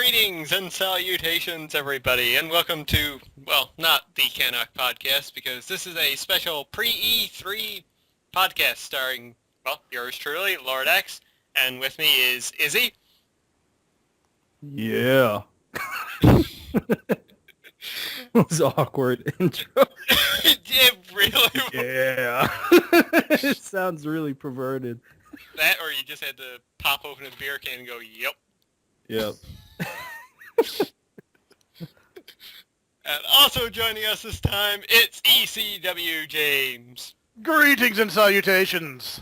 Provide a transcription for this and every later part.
Greetings and salutations, everybody, and welcome to, well, not the CanUK Podcast, because this is a special Pre-E3 podcast starring, well, yours truly, Lord X, and with me is Izzy. Yeah. That was awkward intro. It really was. Yeah. It sounds really perverted. That, or you just had to pop open a beer can and go, yep. Yep. And also joining us this time, it's ECW James. Greetings and salutations.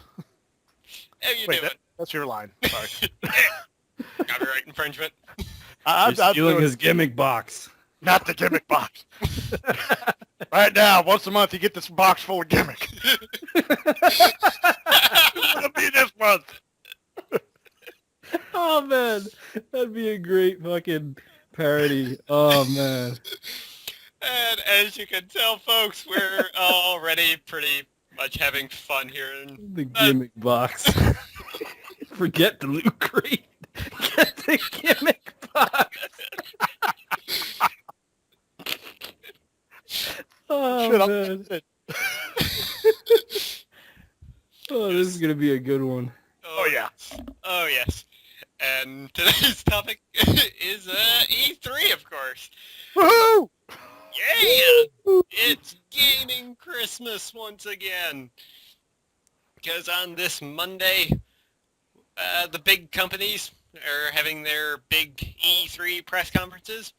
How you Wait, doing? that's your line. Sorry. Copyright infringement. You're stealing his gimmick box. Not the gimmick box. Right now, once a month, you get this box full of gimmick. It'll be this month. Oh, man. That'd be a great fucking parody. Oh, man. And as you can tell, folks, we're already pretty much having fun here. The gimmick box. Forget the loot crate. Get the gimmick box. Oh, Shit, man. Oh, this is going to be a good one. Oh, yeah. Oh, yes. And today's topic is E3, of course. Woohoo! Yeah! It's gaming Christmas once again. Because on this Monday, the big companies are having their big E3 press conferences.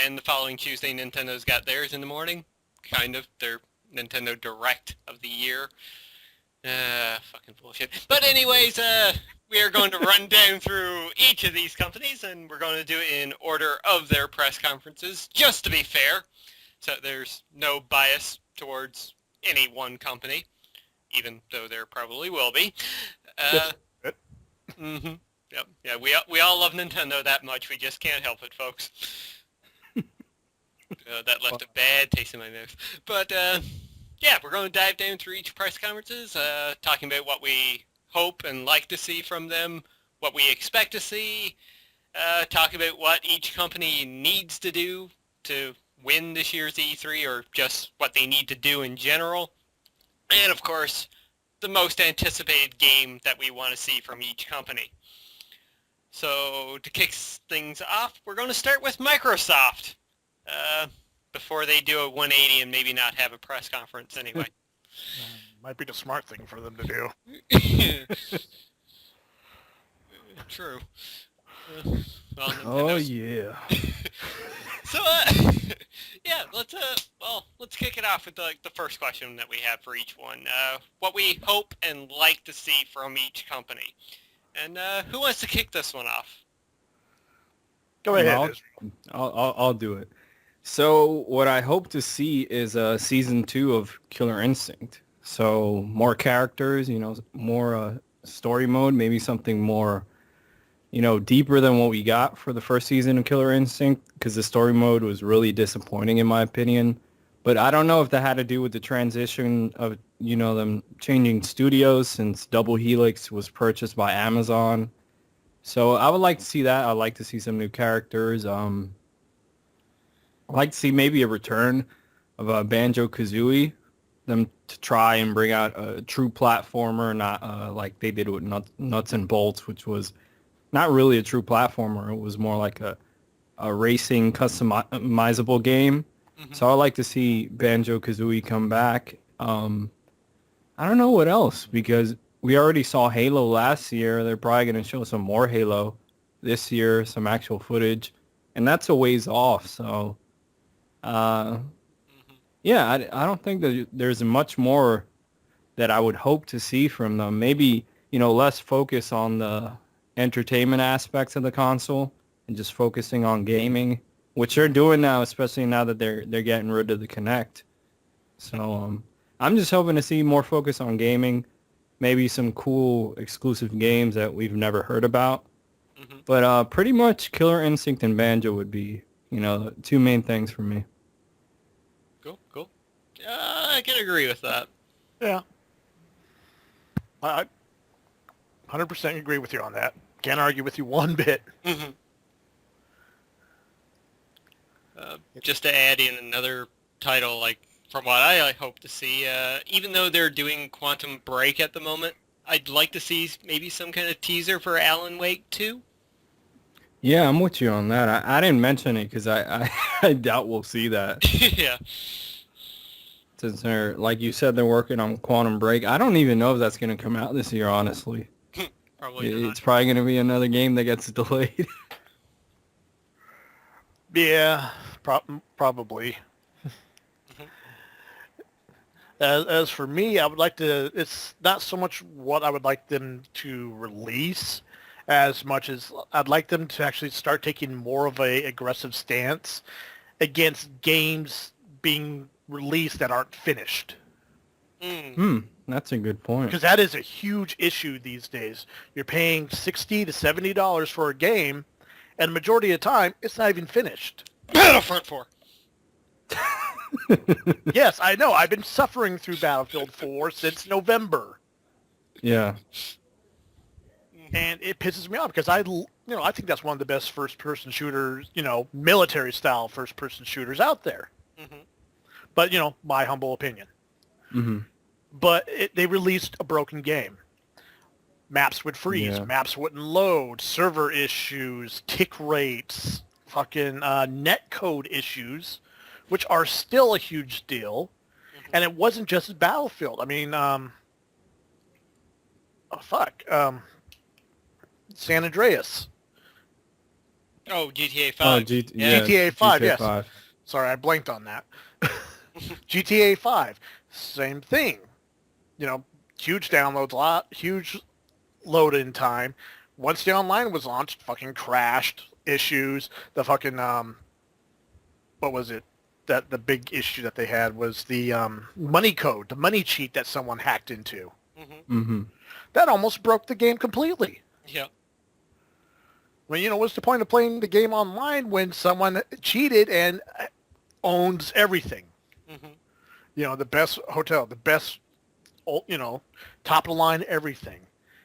And the following Tuesday, Nintendo's got theirs in the morning. Kind of. Their Nintendo Direct of the year. Fucking bullshit. But anyways, we are going to run down through each of these companies, and we're going to do it in order of their press conferences, just to be fair. So there's no bias towards any one company, even though there probably will be. Mm-hmm. Yep. Yeah, we all love Nintendo that much. We just can't help it, folks. That left a bad taste in my mouth. But, yeah, we're going to dive down through each press conferences, talking about what we hope and like to see from them, what we expect to see, talk about what each company needs to do to win this year's E3, or just what they need to do in general, and, of course, the most anticipated game that we want to see from each company. So, to kick things off, we're going to start with Microsoft. Before they do a 180 and maybe not have a press conference anyway. Might be the smart thing for them to do. True. Oh, yeah. So, yeah, let's kick it off with the first question that we have for each one. What we hope and like to see from each company. And who wants to kick this one off? Go ahead. I'll do it. So what I hope to see is season 2 of Killer Instinct. So more characters, more story mode, maybe something more, deeper than what we got for the first season of Killer Instinct, because the story mode was really disappointing in my opinion. But I don't know if that had to do with the transition of, them changing studios since Double Helix was purchased by Amazon. So I would like to see that. I'd like to see some new characters. I'd like to see maybe a return of Banjo-Kazooie, them to try and bring out a true platformer, not like they did with Nuts and Bolts, which was not really a true platformer. It was more like a racing customizable game. Mm-hmm. So I'd like to see Banjo-Kazooie come back. I don't know what else, because we already saw Halo last year. They're probably going to show some more Halo this year, some actual footage, and that's a ways off, so... yeah, I don't think that there's much more that I would hope to see from them. Maybe, less focus on the entertainment aspects of the console and just focusing on gaming, which they're doing now, especially now that they're getting rid of the Kinect. So I'm just hoping to see more focus on gaming, maybe some cool exclusive games that we've never heard about. Mm-hmm. But pretty much Killer Instinct and Banjo would be, the two main things for me. Cool. I can agree with that. Yeah. I 100% agree with you on that. Can't argue with you one bit. Mm-hmm. just to add in another title, like from what I hope to see, even though they're doing Quantum Break at the moment, I'd like to see maybe some kind of teaser for Alan Wake 2. Yeah, I'm with you on that. I didn't mention it because I doubt we'll see that. Yeah. Since they're, like you said, they're working on Quantum Break. I don't even know if that's going to come out this year, honestly. Probably not. It's probably going to be another game that gets delayed. Yeah, probably. As for me, I would like to, it's not so much what I would like them to release as much as I'd like them to actually start taking more of a aggressive stance against games being released that aren't finished. That's a good point. Because that is a huge issue these days. You're paying $60 to $70 for a game, and the majority of the time, it's not even finished. Battlefront 4. Yes, I know. I've been suffering through Battlefield 4 since November. Yeah. And it pisses me off because I think that's one of the best first-person shooters, military-style first-person shooters out there. Mm-hmm. But, my humble opinion. Mm-hmm. But they released a broken game. Maps would freeze. Yeah. Maps wouldn't load. Server issues, tick rates, fucking netcode issues, which are still a huge deal. Mm-hmm. And it wasn't just Battlefield. I mean, San Andreas. Oh, GTA 5. Oh, GTA 5, yes. 5. Sorry, I blanked on that. GTA 5, same thing. Huge downloads, huge load-in time. Once the online was launched, fucking crashed, issues. The fucking, what was it? The big issue that they had was the money code, the money cheat that someone hacked into. Mm-hmm. Mm-hmm. That almost broke the game completely. Yeah. Well, what's the point of playing the game online when someone cheated and owns everything? Mm-hmm. The best hotel, the best, top of the line, everything.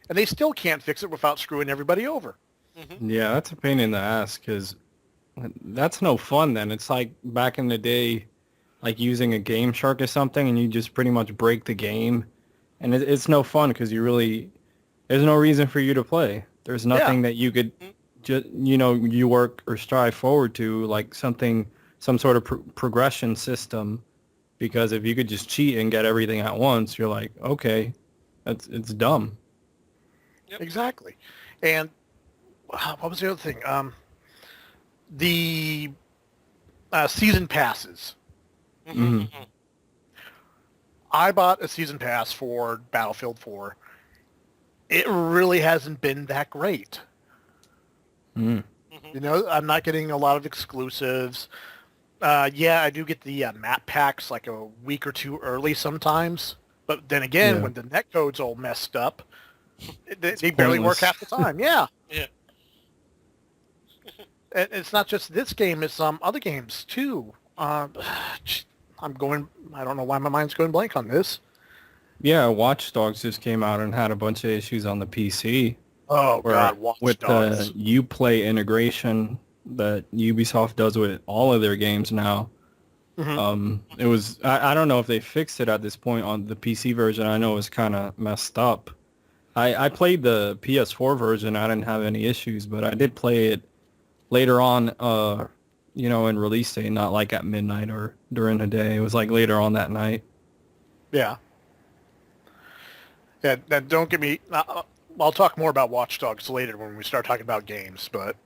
And they still can't fix it without screwing everybody over. Mm-hmm. Yeah, that's a pain in the ass because that's no fun then. It's like back in the day, like using a Game Shark or something, and you just pretty much break the game. And it's no fun because there's no reason for you to play. There's nothing that you could just, you work or strive forward to, like some sort of progression system. Because if you could just cheat and get everything at once, you're like, okay, it's dumb. Yep. Exactly. And what was the other thing? The season passes. Mm-hmm. I bought a season pass for Battlefield 4. It really hasn't been that great. Mm. Mm-hmm. I'm not getting a lot of exclusives. I do get the map packs like a week or two early sometimes. But then again, when the netcode's all messed up, they barely work half the time. Yeah. Yeah. And it's not just this game, it's some other games too. I don't know why my mind's going blank on this. Yeah, Watch Dogs just came out and had a bunch of issues on the PC. Oh, God, Watch with Dogs. the Uplay integration that Ubisoft does with all of their games now. Mm-hmm. It was, I don't know if they fixed it at this point on the PC version. I know it was kind of messed up. I played the PS4 version. I didn't have any issues, but I did play it later on, in release day, not like at midnight or during the day. It was like later on that night. Yeah. Yeah, don't get me... I'll talk more about Watch Dogs later when we start talking about games, but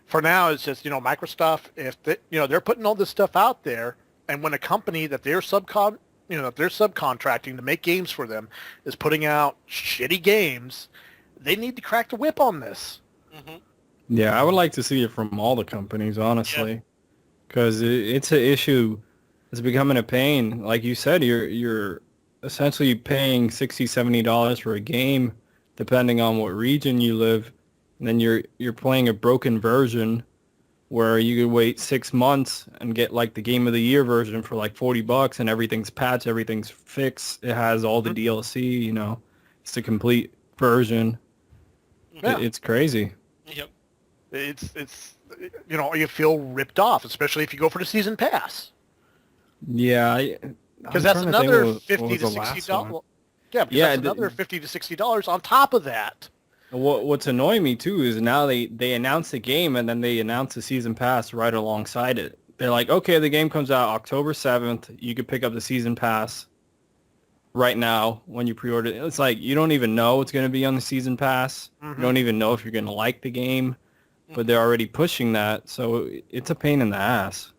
for now, it's just, Microsoft, if they're putting all this stuff out there, and when a company that they're subcontracting to make games for them is putting out shitty games, they need to crack the whip on this. Mm-hmm. Yeah, I would like to see it from all the companies, honestly, because it's an issue. It's becoming a pain. Like you said, you're essentially paying $60, $70 for a game, depending on what region you live, and then you're playing a broken version where you could wait 6 months and get like the Game of the Year version for like $40, and everything's patched, everything's fixed. It has all the DLC. It's the complete version. Yeah. It's crazy. Yep. It's you feel ripped off, especially if you go for the season pass. Yeah, Because that's another what $50 was to the last $60. one. Yeah, because Yeah, that's another $50 to $60 on top of that. what's annoying me too is now they announce the game and then they announce the season pass right alongside it. They're like, okay, the game comes out October 7th. You can pick up the season pass right now when you pre-order it. It's like you don't even know what's going to be on the season pass. Mm-hmm. You don't even know if you're going to like the game, but they're already pushing that, so it's a pain in the ass.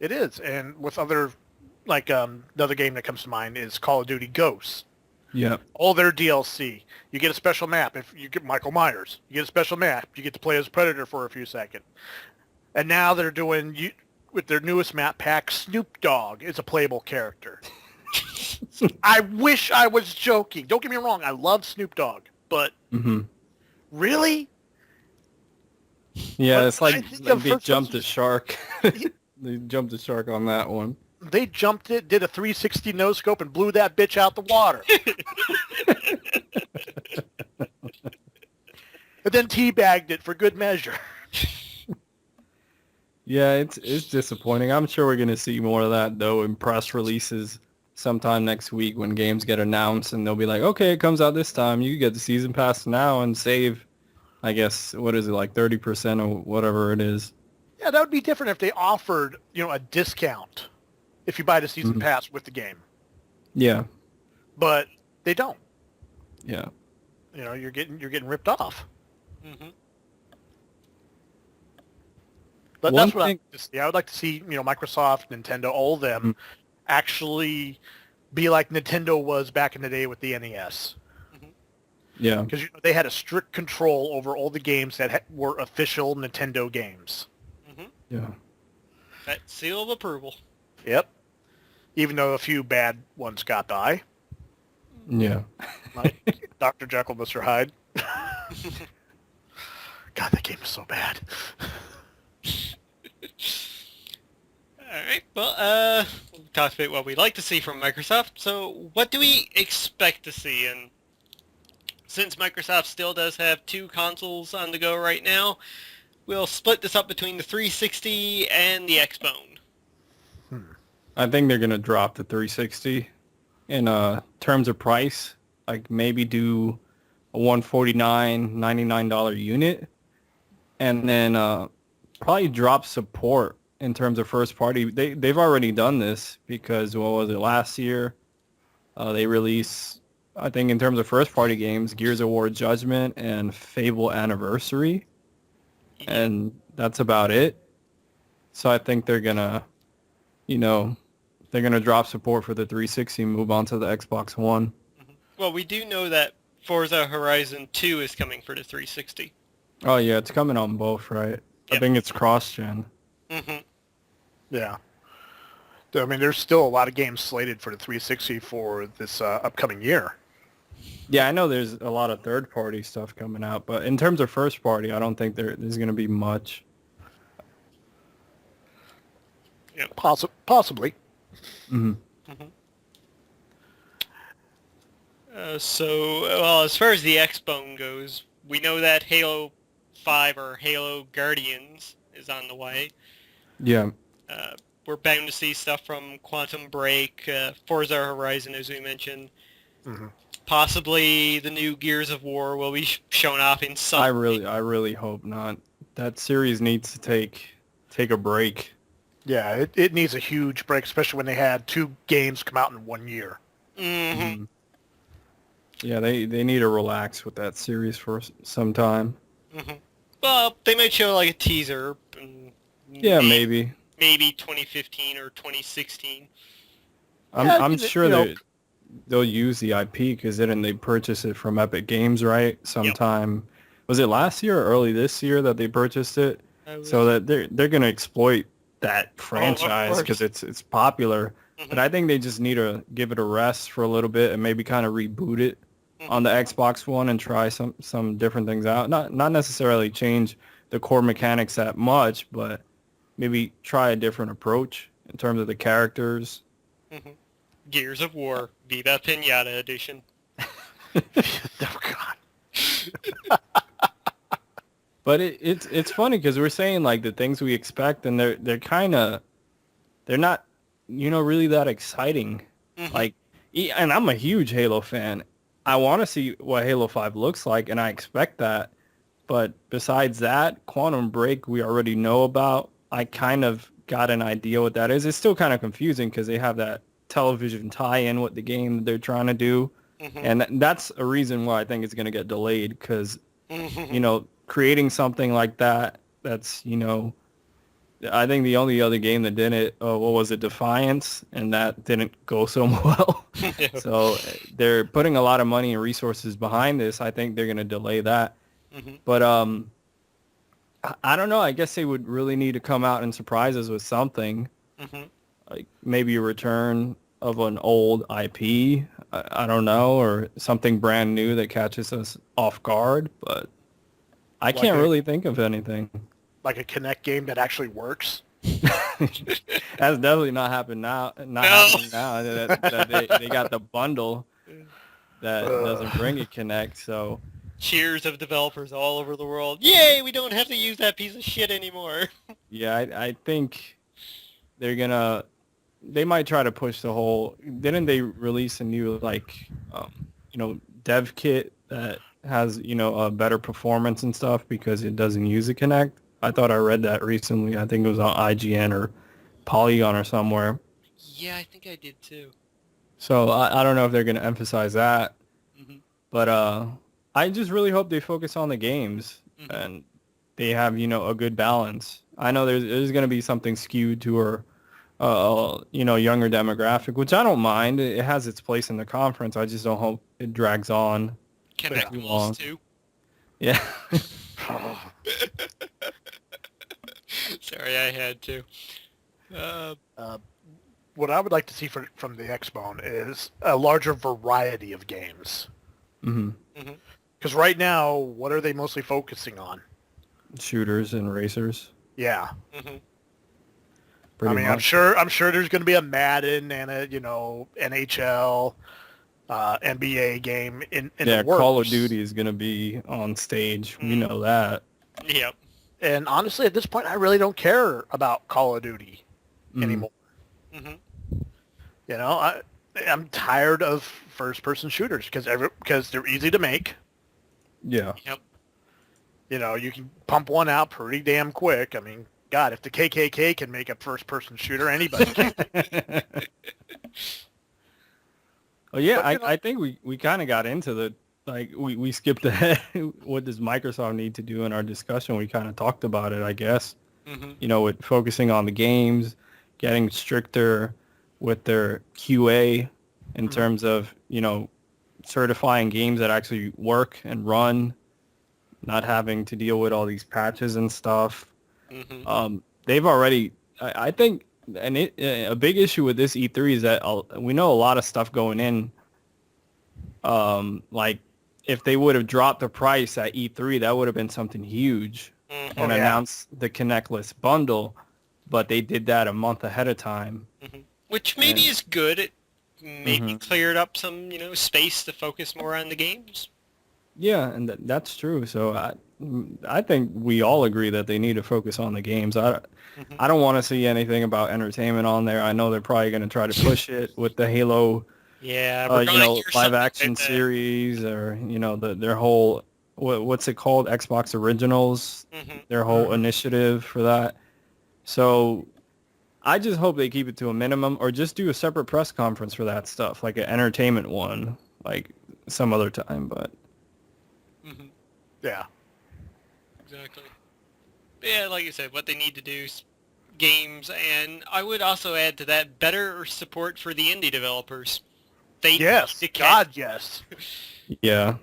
It is, and with other, like another game that comes to mind is Call of Duty Ghosts. Yeah. All their DLC. You get a special map if you get Michael Myers. You get a special map. You get to play as Predator for a few seconds. And now they're doing, with their newest map pack, Snoop Dogg is a playable character. I wish I was joking. Don't get me wrong. I love Snoop Dogg. But really? Yeah, But it's like they jumped the person- shark. They jumped the shark on that one. They jumped it, did a 360 no-scope, and blew that bitch out the water. And then teabagged it for good measure. Yeah, it's disappointing. I'm sure we're going to see more of that, though, in press releases sometime next week when games get announced, and they'll be like, okay, it comes out this time. You can get the season pass now and save, I guess, what is it, like 30% or whatever it is. Yeah, that would be different if they offered, a discount if you buy the season pass with the game. Yeah. But they don't. Yeah. You're getting ripped off. Mm-hmm. But One that's what thing- I would like to see, Microsoft, Nintendo, all of them actually be like Nintendo was back in the day with the NES. Yeah. Because they had a strict control over all the games that were official Nintendo games. Yeah. That seal of approval. Yep. Even though a few bad ones got by. Yeah. Like Dr. Jekyll, Mr. Hyde. God, that game is so bad. Alright, well, we'll talk about what we'd like to see from Microsoft. So, what do we expect to see? And since Microsoft still does have 2 consoles on the go right now, we'll split this up between the 360 and the Xbone. I think they're going to drop the 360 in terms of price. Like maybe do a $149.99 unit, and then probably drop support in terms of first party. They've already done this because what was it last year? They released, I think, in terms of first party games, Gears of War Judgment and Fable Anniversary, and that's about it. So I think they're gonna, they're gonna drop support for the 360 and move on to the Xbox One. Well, we do know that Forza Horizon 2 is coming for the 360. Oh yeah, it's coming on both, right? I Yep. think it's cross-gen. Mm-hmm. Yeah. I mean, there's still a lot of games slated for the 360 for this upcoming year. Yeah, I know there's a lot of third-party stuff coming out, but in terms of first-party, I don't think there's going to be much. Yep. Possibly. Mm-hmm. As far as the Xbone goes, we know that Halo 5 or Halo Guardians is on the way. Yeah. We're bound to see stuff from Quantum Break, Forza Horizon, as we mentioned. Mm-hmm. Possibly the new Gears of War will be shown off in some. I really hope not. That series needs to take a break. Yeah, it needs a huge break, especially when they had 2 games come out in 1 year. Mm-hmm. Yeah, they need to relax with that series for some time. Mm-hmm. Well, they might show like a teaser. Yeah, maybe. Maybe 2015 or 2016. I'm sure they'll use the IP because didn't they purchase it from Epic Games, right? Sometime. Was it last year or early this year that they purchased it? So that they're going to exploit that franchise because it's popular. Mm-hmm. But I think they just need to give it a rest for a little bit and maybe kind of reboot it on the Xbox One and try some different things out. Not necessarily change the core mechanics that much, but maybe try a different approach in terms of the characters. Mm-hmm. Gears of War, Viva Pinata Edition. Oh, God. But it's funny because we're saying like the things we expect, and they're not, really that exciting. Mhm. Like, and I'm a huge Halo fan. I want to see what Halo 5 looks like, and I expect that. But besides that, Quantum Break we already know about. I kind of got an idea what that is. It's still kind of confusing because they have that television tie-in with the game that they're trying to do. Mhm. And that's a reason why I think it's going to get delayed because, Mhm. creating something like that, that's, I think the only other game that did it, what was it, Defiance, and that didn't go so well. Yeah. So they're putting a lot of money and resources behind this. I think they're going to delay that. Mhm. But I don't know. I guess they would really need to come out and surprise us with something, Mhm. like maybe a return of an old IP. I don't know, or something brand new that catches us off guard. But I Like can't a- really think of anything. Like a Kinect game that actually works. That's definitely not happening now. Not No. happening now. That they got the bundle that doesn't Ugh. bring a Kinect. So Cheers of developers all over the world. Yay, we don't have to use that piece of shit anymore. yeah, I think they might try to push the whole. Didn't they release a new dev kit that has a better performance and stuff because it doesn't use a Kinect? I thought I read that recently. I think it was on IGN or Polygon or somewhere. Yeah, I think I did too. So I don't know if they're going to emphasize that, Mhm. but I just really hope they focus on the games Mhm. and they have a good balance. I know there's going to be something skewed to younger demographic, which I don't mind. It has its place in the conference. I just don't hope it drags on Connect too Walls long. too. Yeah. Sorry, I had to. What I would like to see from the Xbone is a larger variety of games. hmm Mhm. Because right now, what are they mostly focusing on? Shooters and racers. Yeah. Mhm. Pretty I mean, much. I'm sure there's going to be a Madden and a NHL, NBA game in Yeah, the works. Call of Duty is going to be on stage. We know that. Yep. And honestly, at this point, I really don't care about Call of Duty Mhm. anymore. Mhm. I'm tired of first-person shooters because they're easy to make. Yeah. Yep. You can pump one out pretty damn quick. I mean, God, if the KKK can make a first-person shooter, anybody can. Well, yeah, But, I think we kind of got into we skipped ahead. What does Microsoft need to do in our discussion? We kind of talked about it, I guess. Mhm. With focusing on the games, getting stricter with their QA in terms of, certifying games that actually work and run, not having to deal with all these patches and stuff. Mhm. They've already, I think, a big issue with this E3 is that we know a lot of stuff going in. Like if they would have dropped the price at E3, that would have been something huge Mhm. and Oh, yeah. announced the Connectless bundle. But they did that a month ahead of time. Mhm. Which maybe And- is good. It maybe Mhm. cleared up some, space to focus more on the games. Yeah, and that's true. So I think we all agree that they need to focus on the games. Mhm. I don't want to see anything about entertainment on there. I know they're probably going to try to push it with the Halo, Yeah, we're gonna hear live something action like that. series, or their whole what's it called, Xbox Originals, Mhm. their whole initiative for that. So I just hope they keep it to a minimum, or just do a separate press conference for that stuff, like an entertainment one, like some other time. But Mhm. Yeah. Exactly. But yeah, like I said, what they need to do is games, and I would also add to that better support for the indie developers. They Yes. need to God, yes. yeah,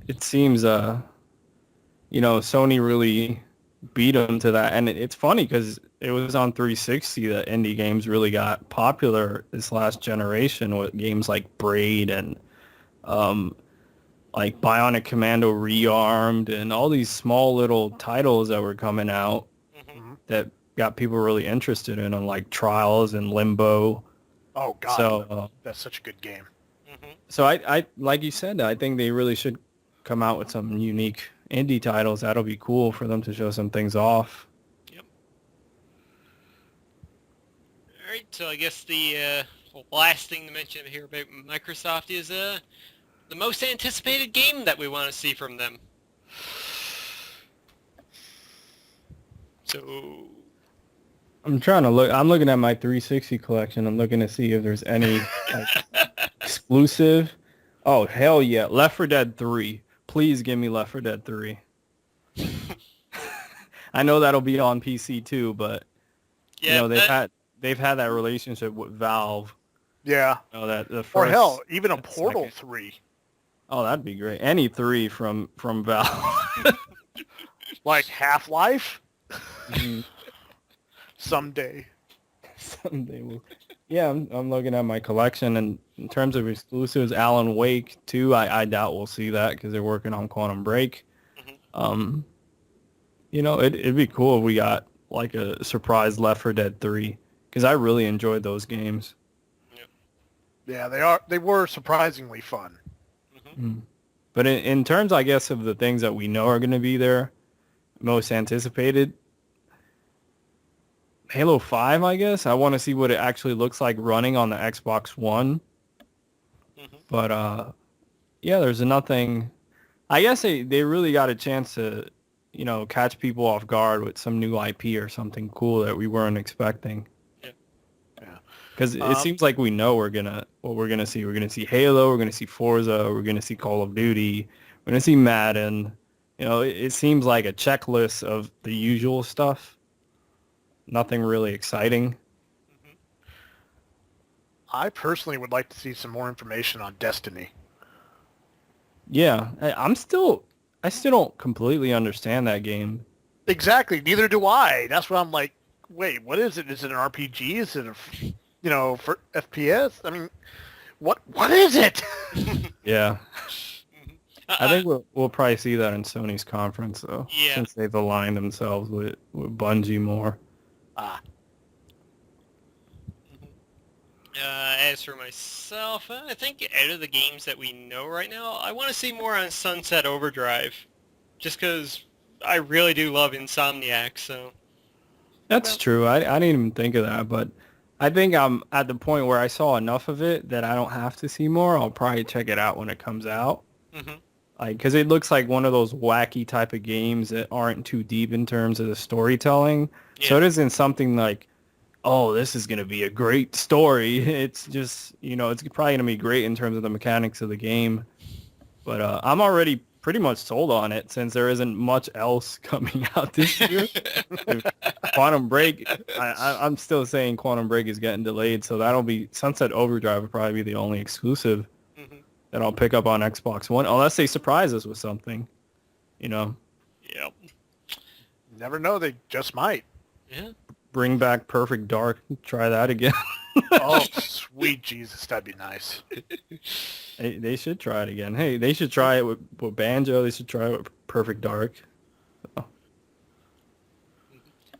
it seems Sony really beat them to that, and it's funny because it was on 360 that indie games really got popular this last generation with games like Braid and like Bionic Commando Rearmed and all these small little titles that were coming out Mhm. that got people really interested in them, like Trials and Limbo. Oh, God. So That's such a good game. Mhm. so I like you said, I think they really should come out with something unique indie titles, that'll be cool for them to show some things off. Yep. All right, so I guess the last thing to mention here about Microsoft is the most anticipated game that we want to see from them. So I'm trying to look. I'm looking at my 360 collection. I'm looking to see if there's any exclusive. Oh, hell yeah. Left 4 Dead 3. Please give me Left 4 Dead 3. I know that'll be on PC too, but yeah, they've had that relationship with Valve. Yeah. You know, that the first, Or hell, even a Portal second. 3. Oh, that'd be great. Any 3 from Valve. Like Half-Life? Mhm. Someday. Someday we'll... Yeah, I'm looking at my collection, and in terms of exclusives, Alan Wake 2, I doubt we'll see that because they're working on Quantum Break. Mhm. You know, it'd be cool if we got like a surprise Left 4 Dead 3 because I really enjoyed those games. Yeah, they were surprisingly fun. Mm. But in terms, I guess, of the things that we know are going to be there, most anticipated, Halo 5, I guess. I want to see what it actually looks like running on the Xbox One. Mhm. But, yeah, there's nothing... I guess they really got a chance to, you know, catch people off guard with some new IP or something cool that we weren't expecting. Yeah. Because it seems like we know what we're gonna see. We're gonna see Halo. We're gonna see Forza. We're gonna see Call of Duty. We're gonna see Madden. You know, it seems like a checklist of the usual stuff. Nothing really exciting. I personally would like to see some more information on Destiny. Yeah, I still don't completely understand that game. Exactly. Neither do I. That's what I'm like, wait, what is it? Is it an RPG? Is it for FPS? I mean, what is it? Yeah, Mhm. I think we'll probably see that in Sony's conference though, Yeah. since they've aligned themselves with Bungie more. As for myself, I think out of the games that we know right now, I want to see more on Sunset Overdrive, just because I really do love Insomniac. So That's true. I didn't even think of that, but I think I'm at the point where I saw enough of it that I don't have to see more. I'll probably check it out when it comes out. Mhm. Like, because it looks like one of those wacky type of games that aren't too deep in terms of the storytelling. So Yeah. it isn't something like, oh, this is going to be a great story. It's just, you know, it's probably going to be great in terms of the mechanics of the game. But I'm already pretty much sold on it since there isn't much else coming out this year. Quantum Break, I'm still saying Quantum Break is getting delayed, so that'll be Sunset Overdrive will probably be the only exclusive Mhm. that I'll pick up on Xbox One, unless they surprise us with something, you know. Yep. Never know. They just might. Yeah. Bring back Perfect Dark, try that again. Oh, sweet Jesus, that'd be nice. They should try it again. Hey, they should try it with Banjo. They should try it with Perfect Dark. All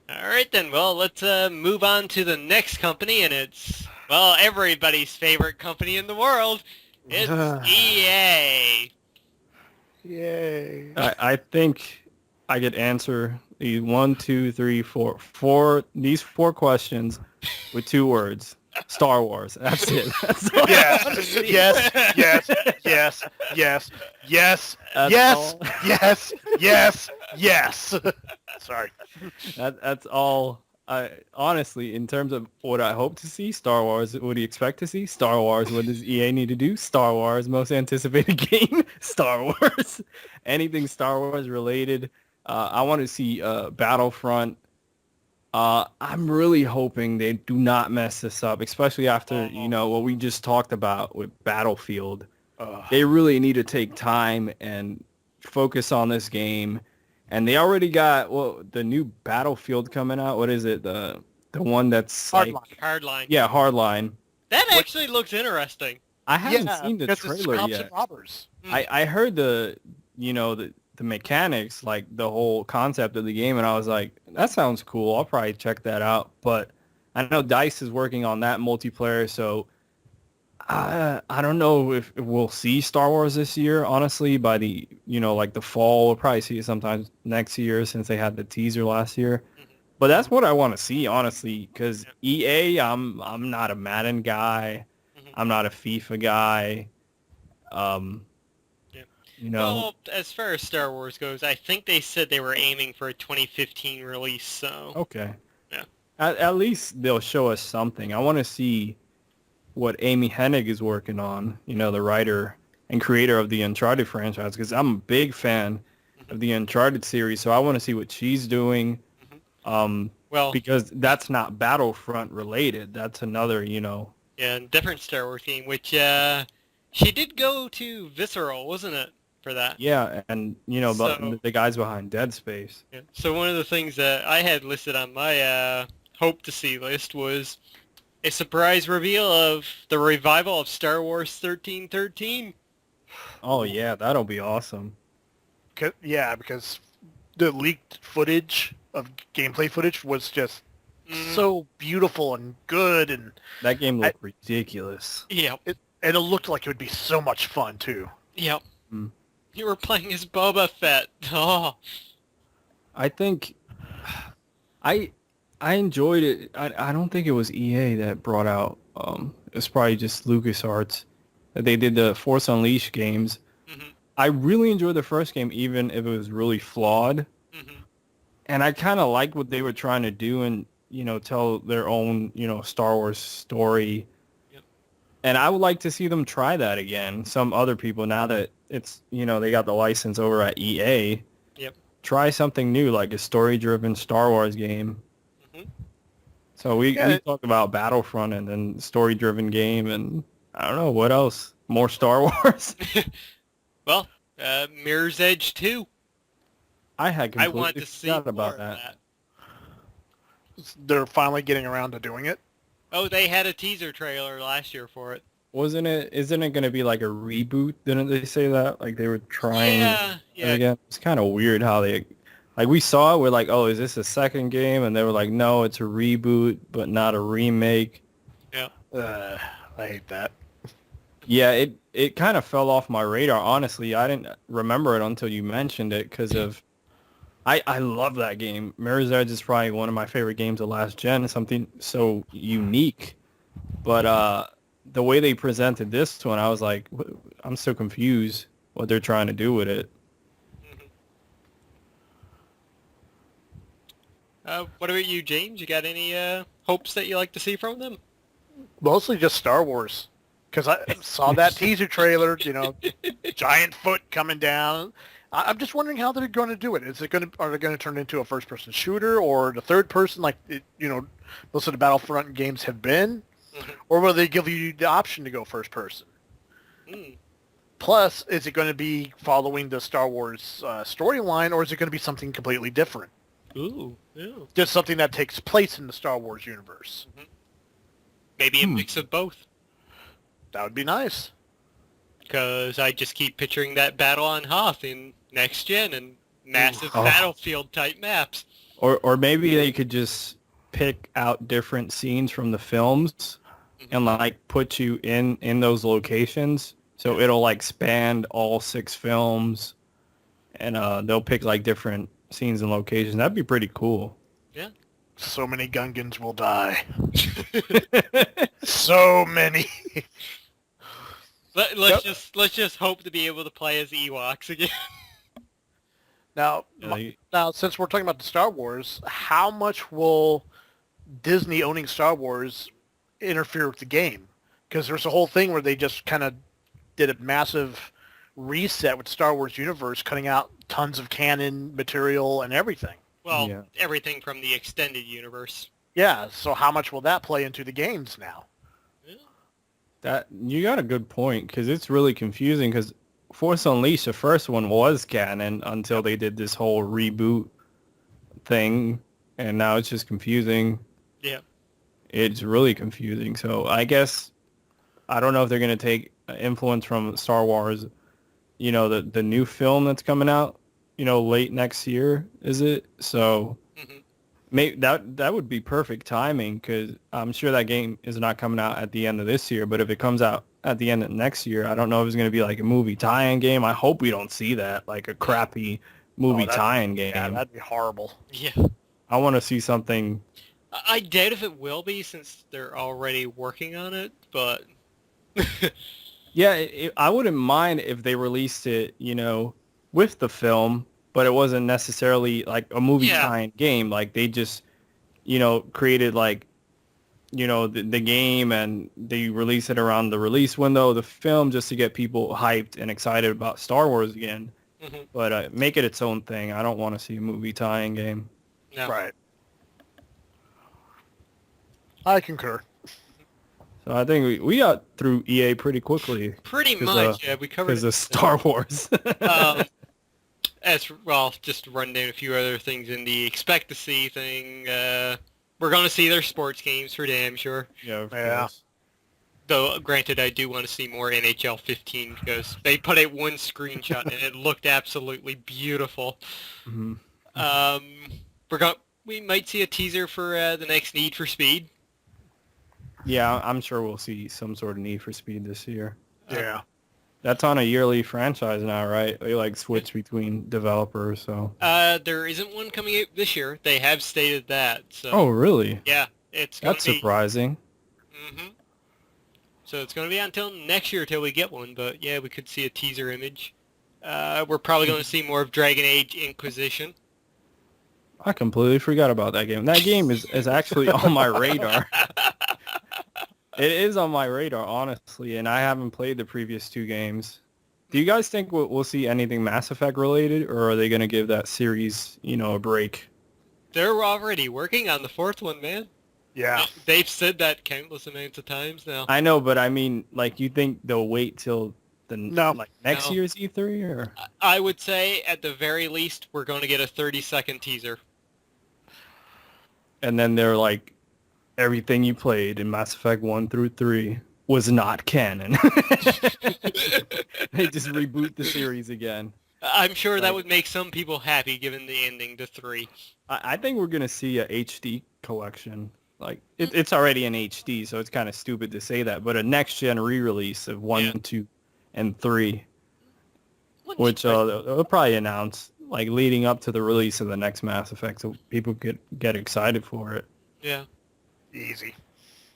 right then. Well, let's move on to the next company, and it's everybody's favorite company in the world. It's EA. Yay. I think I could answer the these 4 questions with 2 words. Star Wars. That's it. That's all. Yes, yes, yes, yes, yes, yes, That's yes, all. yes, yes, yes. Sorry. That's all. Honestly, in terms of what I hope to see, Star Wars. What do you expect to see? Star Wars. What does EA need to do? Star Wars. Most anticipated game? Star Wars. Anything Star Wars related. I want to see Battlefront. I'm really hoping they do not mess this up, especially after, you know, what we just talked about with Battlefield. They really need to take time and focus on this game. And they already got, the new Battlefield coming out. What is it? The one that's Hardline. Yeah, Hardline. That actually looks interesting. I haven't seen the because it's trailer cops yet. and robbers. I heard the mechanics, like the whole concept of the game, and I was like, that sounds cool. I'll probably check that out. But I know DICE is working on that multiplayer, so I don't know if we'll see Star Wars this year, honestly, by the, like the fall. We'll probably see it sometimes next year since they had the teaser last year. Mhm. But that's what I want to see, honestly, because EA, I'm not a Madden guy. Mhm. I'm not a FIFA guy. Um, Yeah. you know, Well, as far as Star Wars goes, I think they said they were aiming for a 2015 release, so... okay. Yeah. At least they'll show us something. I want to see what Amy Hennig is working on, the writer and creator of the Uncharted franchise, because I'm a big fan Mhm. of the Uncharted series, so I want to see what she's doing, Well, because that's not Battlefront related. That's another, yeah, different Star Wars game, which, she did go to Visceral, wasn't it, for that? yeah, and, but So- the guys behind Dead Space. Yeah. So one of the things that I had listed on my hope to see list was a surprise reveal of the revival of Star Wars 1313. Oh, yeah, that'll be awesome. Yeah, because the leaked footage of gameplay footage was just so beautiful and good, and That game looked ridiculous. Yep. and it looked like it would be so much fun too. Yep. Mm. You were playing as Boba Fett. Oh. I think I enjoyed it. I don't think it was EA that brought out. It's probably just LucasArts. They did the Force Unleashed games. Mhm. I really enjoyed the first game, even if it was really flawed. Mhm. And I kind of liked what they were trying to do and, tell their own, Star Wars story. Yep. And I would like to see them try that again. Some other people, now that it's, they got the license over at EA. Yep. Try something new, like a story-driven Star Wars game. Mhm. So we Yeah. talked about Battlefront and then story-driven game, and I don't know, what else? More Star Wars? Well, Mirror's Edge 2. I had I completely want to see forgot more about of that. They're finally getting around to doing it. Oh, they had a teaser trailer last year for it. Isn't it going to be like a reboot? Didn't they say that? Like they were trying Yeah, it yeah. again? It's kind of weird how they, like we saw it, we're like, oh, is this a second game? And they were like, no, it's a reboot, but not a remake. I hate that. Yeah, it kind of fell off my radar, honestly. I didn't remember it until you mentioned it because of... I love that game. Mirror's Edge is probably one of my favorite games of last gen. Something so unique. But the way they presented this one, I was like, I'm so confused what they're trying to do with it. What about you, James? You got any hopes that you like to see from them? Mostly just Star Wars. Because I saw that teaser trailer, giant foot coming down. I'm just wondering how they're going to do it. Are they going to turn it into a first-person shooter or the third person like, most of the Battlefront games have been? Mhm. Or will they give you the option to go first person? Mm. Plus, is it going to be following the Star Wars storyline, or is it going to be something completely different? Ooh, ew. Just something that takes place in the Star Wars universe. Maybe a mix of both. That would be nice. Because I just keep picturing that battle on Hoth in Next Gen and massive Oh. battlefield type maps. Or maybe they could just pick out different scenes from the films and like put you in those locations. So it'll like span all 6 films, and they'll pick like different scenes and locations. That'd be pretty cool. So many Gungans will die. So many. Let's just hope to be able to play as Ewoks again. Now, Like, since we're talking about the Star Wars, how much will Disney owning Star Wars interfere with the game? Because there's a whole thing where they just kind of did a massive reset with Star Wars universe, cutting out tons of canon material and everything. Well, Yeah. everything from the extended universe. Yeah, so how much will that play into the games now? that you got a good point, because it's really confusing, because Force Unleashed, the first one, was canon until they did this whole reboot thing, and now it's just confusing. Yeah. It's really confusing. So I guess I don't know if they're going to take influence from Star Wars, the new film that's coming out, late next year, is it? So Mhm. maybe that would be perfect timing, because I'm sure that game is not coming out at the end of this year, but if it comes out at the end of next year. I don't know if it's going to be like a movie tie-in game. I hope we don't see that, like a crappy movie tie-in game. Yeah, that'd be horrible. Yeah. I want to see something. I doubt if it will be since they're already working on it, but... Yeah, I wouldn't mind if they released it, with the film, but it wasn't necessarily like a movie tie-in game. Like they just, created like, the game and they release it around the release window of the film just to get people hyped and excited about Star Wars again. Mm-hmm. But make it its own thing. I don't want to see a movie tie-in game. No. Right. I concur. So I think we got through EA pretty quickly. Pretty much, yeah. We covered because of Star Wars. As well, just to run down a few other things in the expect to see thing. We're going to see their sports games for damn sure. Yeah, of Yeah. course. Though, granted, I do want to see more NHL 15 because they put out one screenshot and it looked absolutely beautiful. Mm-hmm. We might see a teaser for the next Need for Speed. Yeah, I'm sure we'll see some sort of Need for Speed this year. Yeah. That's on a yearly franchise now, right? They like switch between developers, so. There isn't one coming out this year. They have stated that. So. Oh, really? Yeah, it's going That's to be. surprising. Mm-hmm. So it's going to be until next year till we get one, but yeah, we could see a teaser image. We're probably going to see more of Dragon Age Inquisition. I completely forgot about that game. That game is actually on my radar. It is on my radar, honestly, and I haven't played the previous two games. Do you guys think we'll see anything Mass Effect related, or are they going to give that series, a break? They're already working on the fourth one, man. Yeah. They've said that countless amounts of times now. I know, but I mean, like, you think they'll wait till next No. year's E3, or? I would say, at the very least, we're going to get a 30-second teaser. And then they're like, everything you played in Mass Effect 1 through 3 was not canon. They just reboot the series again. I'm sure that would make some people happy, given the ending to 3. I think we're going to see a HD collection. Like, it's already in HD, so it's kind of stupid to say that, but a next-gen re-release of 1, 2, and 3, which they'll probably announce, like, leading up to the release of the next Mass Effect, so people could get excited for it. Yeah. Easy.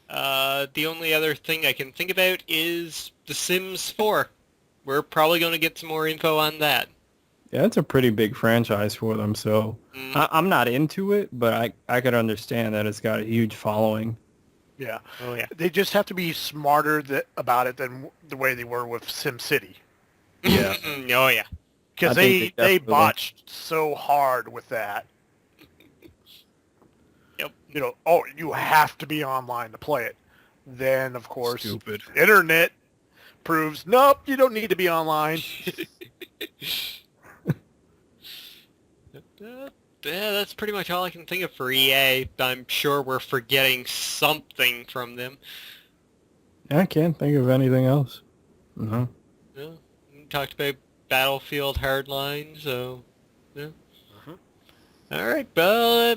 The only other thing I can think about is The Sims 4. We're probably going to get some more info on that. Yeah, it's a pretty big franchise for them, so I'm not into it, but I could understand that it's got a huge following. Yeah. Oh, yeah. They just have to be smarter about it than the way they were with SimCity. Yeah. Oh, yeah. Because I think they they botched so hard with that. Yep. You have to be online to play it. Then, of course, Stupid. internet proves, nope, you don't need to be online. Yeah, that's pretty much all I can think of for EA. I'm sure we're forgetting something from them. I can't think of anything else. No. Yeah. We talked about Battlefield Hardline, so yeah. All right, but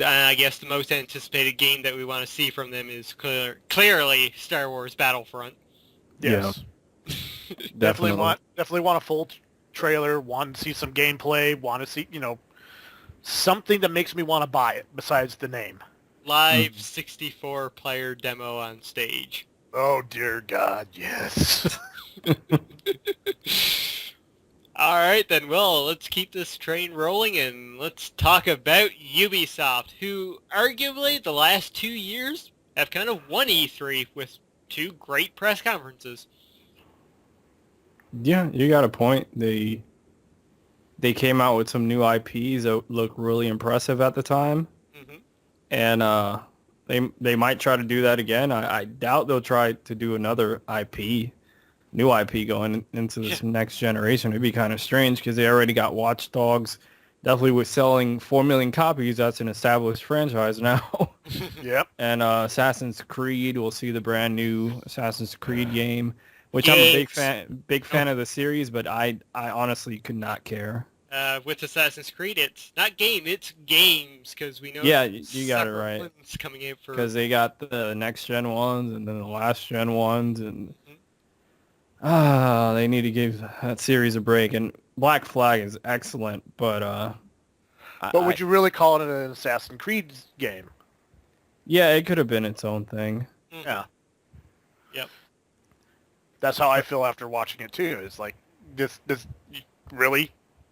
I guess the most anticipated game that we want to see from them is clearly Star Wars Battlefront. Yes. Yeah. Definitely want a full trailer, want to see some gameplay, want to see, something that makes me want to buy it besides the name. Live 64-player demo on stage. Oh, dear God, yes. All right, then, well, let's keep this train rolling and let's talk about Ubisoft, who arguably the last 2 years have kind of won E3 with 2 great press conferences. Yeah, you got a point. They came out with some new IPs that look really impressive at the time, and they might try to do that again. I doubt they'll try to do another new IP going into this next generation. It'd be kind of strange because they already got Watch Dogs. Definitely with selling 4 million copies, that's an established franchise now. Yep. And Assassin's Creed, we'll see the brand new Assassin's Creed game, which I'm a big fan of the series, but I honestly could not care. With Assassin's Creed, it's not game, it's games, because we know. Yeah, you got it right. Ones coming out for because they got the next gen ones and then the last gen ones, and They need to give that series a break. And Black Flag is excellent, but But would you really call it an Assassin's Creed game? yeah, it could have been its own thing. Mhm. Yeah. Yep. That's how I feel after watching it too. It's like, this really?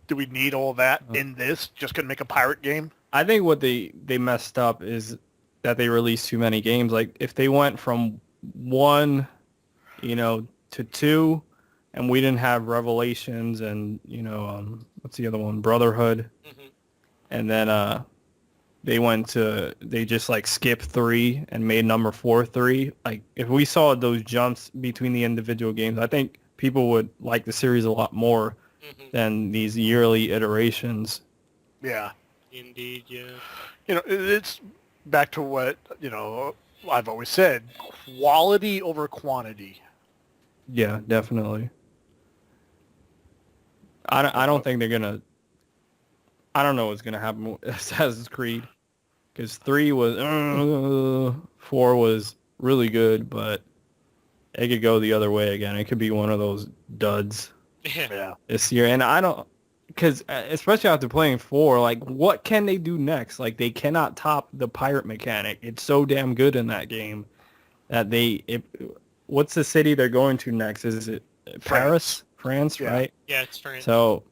Do we need all that in this? Just gonna make a pirate game? I think what they messed up is that they released too many games. Like if they went from 1, to 2, and we didn't have Revelations and what's the other one, Brotherhood, Mhm. and then they just like skipped 3 and made number 4 3. Like if we saw those jumps between the individual games, I think people would like the series a lot more Mhm. than these yearly iterations. Yeah. Indeed, yeah. It's back to what, I've always said, quality over quantity. Yeah, definitely. I don't think they're gonna. I don't know what's gonna happen with Assassin's Creed, because 3 was 4 was really good, but it could go the other way again. It could be one of those duds Yeah. this year, and I don't, because especially after playing 4, like what can they do next? Like they cannot top the pirate mechanic. It's so damn good in that game that what's the city they're going to next? Is it Paris, France, Yeah. right? Yeah, it's France. So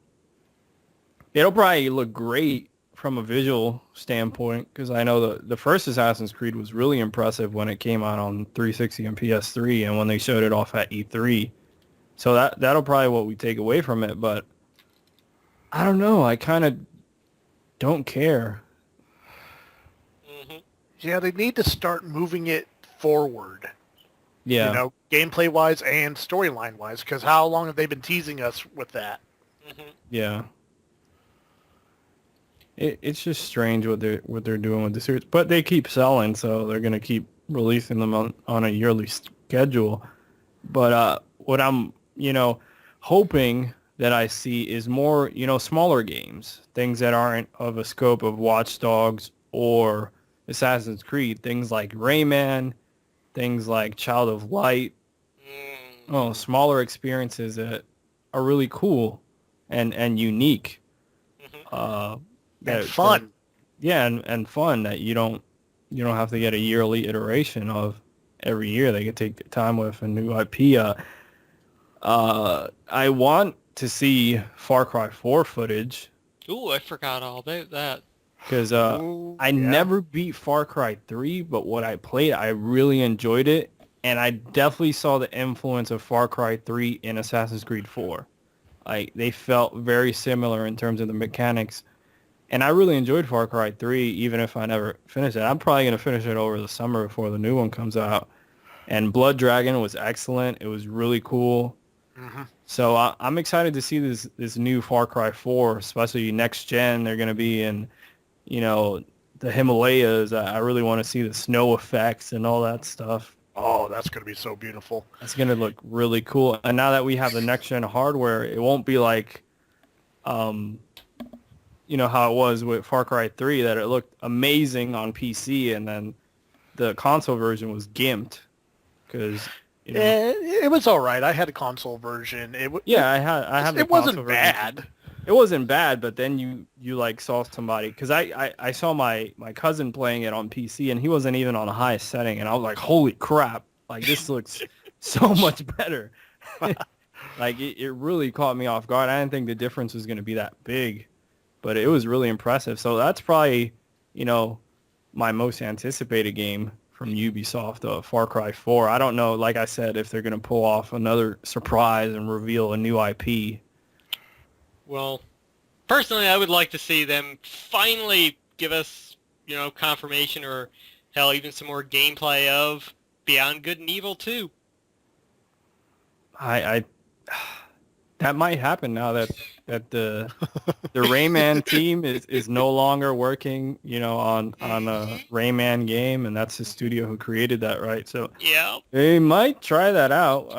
it'll probably look great from a visual standpoint, because I know the first Assassin's Creed was really impressive when it came out on 360 and PS3, and when they showed it off at E3. So that'll probably what we take away from it, but I don't know. I kind of don't care. Mhm. Yeah, they need to start moving it forward. Yeah. Gameplay-wise and storyline-wise, because how long have they been teasing us with that? Mhm. Yeah. It's just strange what they're doing with the series, but they keep selling, so they're gonna keep releasing them on a yearly schedule. But what I'm hoping that I see is more smaller games, things that aren't of a scope of Watch Dogs or Assassin's Creed, things like Rayman, things like Child of Light. Mm. Smaller experiences that are really cool and unique. Mhm. And fun. Yeah, and fun that you don't have to get a yearly iteration of every year. They can take the time with a new IP. I want to see Far Cry 4 footage, Ooh, I forgot all about that. because Ooh, I yeah. never beat Far Cry 3, but what I played, I really enjoyed it, and I definitely saw the influence of Far Cry 3 in Assassin's Creed 4. They felt very similar in terms of the mechanics. And I really enjoyed Far Cry 3, even if I never finished it. I'm probably going to finish it over the summer before the new one comes out. And Blood Dragon was excellent. It was really cool. Mhm. So I'm excited to see this new Far Cry 4, especially next gen. They're going to be in, the Himalayas. I really want to see the snow effects and all that stuff. Oh, that's going to be so beautiful. It's going to look really cool. And now that we have the next gen hardware, it won't be like, how it was with Far Cry 3, that it looked amazing on PC, and then the console version was gimped. Because, It was all right. I had a console version. yeah, I had the It wasn't console version. bad. It wasn't bad, but then you like saw somebody, because I saw my cousin playing it on PC, and he wasn't even on the highest setting, and I was like, holy crap, like this looks so much better. Like it really caught me off guard. I didn't think the difference was going to be that big, but it was really impressive. So that's probably, my most anticipated game from Ubisoft, Far Cry 4. I don't know, like I said, if they're going to pull off another surprise and reveal a new IP. Well, personally, I would like to see them finally give us, confirmation, or hell, even some more gameplay of Beyond Good and Evil 2. I that might happen now that the Rayman team is no longer working, on a Rayman game, and that's the studio who created that, right? So Yeah. they might try that out,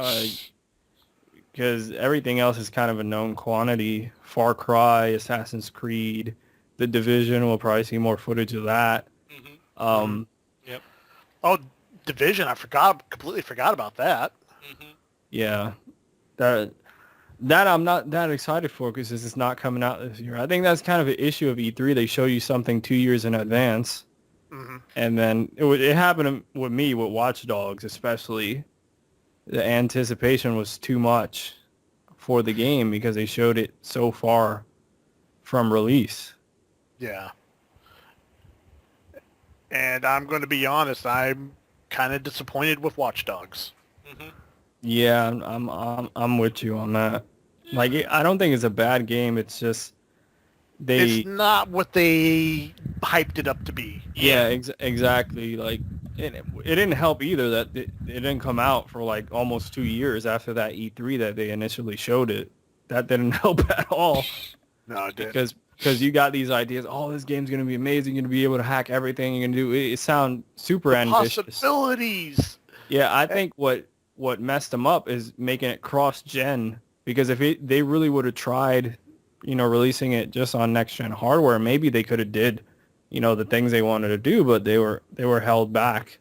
because everything else is kind of a known quantity. Far Cry, Assassin's Creed, The Division, we'll probably see more footage of that. Mm-hmm. Yep. Oh, Division! Completely forgot about that. Mm-hmm. Yeah, That I'm not that excited for because this is not coming out this year. I think that's kind of an issue of E3. They show you something 2 years in advance, and then it happened with me with Watch Dogs, especially. The anticipation was too much for the game because they showed it so far from release. Yeah. And I'm going to be honest, I'm kind of disappointed with Watch Dogs. Yeah, I'm with you on that. Like, I don't think it's a bad game. It's just It's not what they hyped it up to be. Yeah, exactly. Like, it didn't help either that it didn't come out for like almost 2 years after that E3 that they initially showed it. That didn't help at all. No, it didn't. Because you got these ideas. Oh, this game's gonna be amazing. You're gonna be able to hack everything. You're gonna do it. It sounds super ambitious. Possibilities. Yeah, I think what messed them up is making it cross-gen. Because if they really would have tried, releasing it just on next-gen hardware, maybe they could have did, the things they wanted to do, but they were held back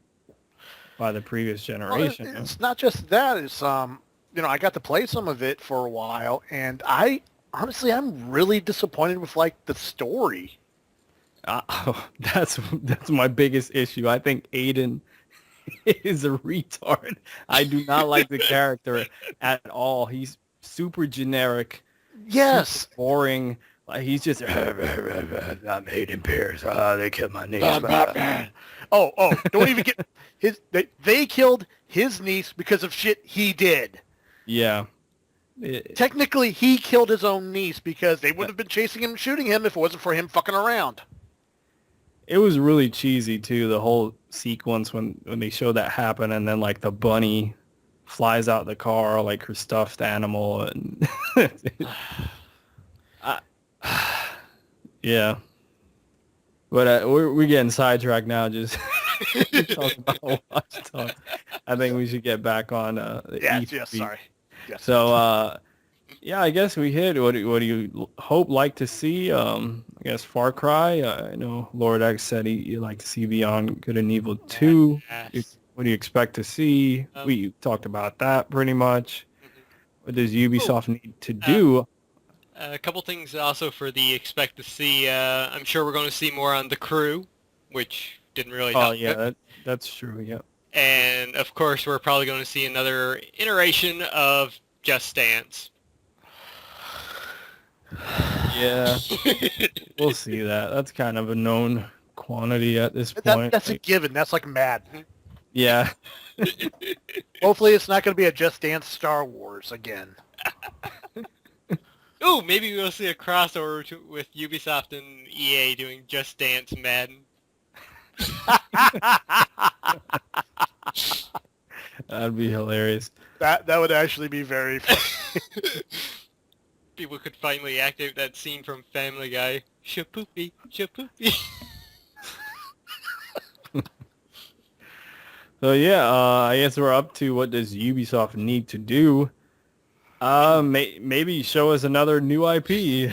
by the previous generation. Well, it's not just that. It's I got to play some of it for a while, and I'm really disappointed with like the story. That's my biggest issue. I think Aiden is a retard. I do not like the character at all. He's super generic. Yes. Super boring. Like he's just I'm Aiden Pierce. They killed my niece. Oh, don't even get they killed his niece because of shit he did. Yeah. Technically, he killed his own niece because they wouldn't have been chasing him and shooting him if it wasn't for him fucking around. It was really cheesy too, the whole sequence when they showed that happen, and then like the bunny flies out the car like her stuffed animal, and yeah. But we're getting sidetracked now. Just talking about Watch Dogs. I think we should get back on the E3. Yes, sorry. Yes. So yeah, I guess we hit. What do you like to see? I guess Far Cry. I know Lord X said he'd like to see Beyond Good and Evil 2. Yes. What do you expect to see? We talked about that pretty much. What does Ubisoft need to do? A couple things also for the expect to see. I'm sure we're going to see more on The Crew, which didn't really help. Oh yeah, that's true. Yeah. And of course, we're probably going to see another iteration of Just Dance. Yeah, we'll see that. That's kind of a known quantity at this point. That's a given. That's like Madden. Yeah. Hopefully it's not going to be a Just Dance Star Wars again. Ooh, maybe we'll see a crossover with Ubisoft and EA doing Just Dance Madden. That'd be hilarious. That would actually be very funny. People could finally activate that scene from Family Guy. Shapoopy, shapoopy. So yeah, I guess we're up to what does Ubisoft need to do? Maybe show us another new IP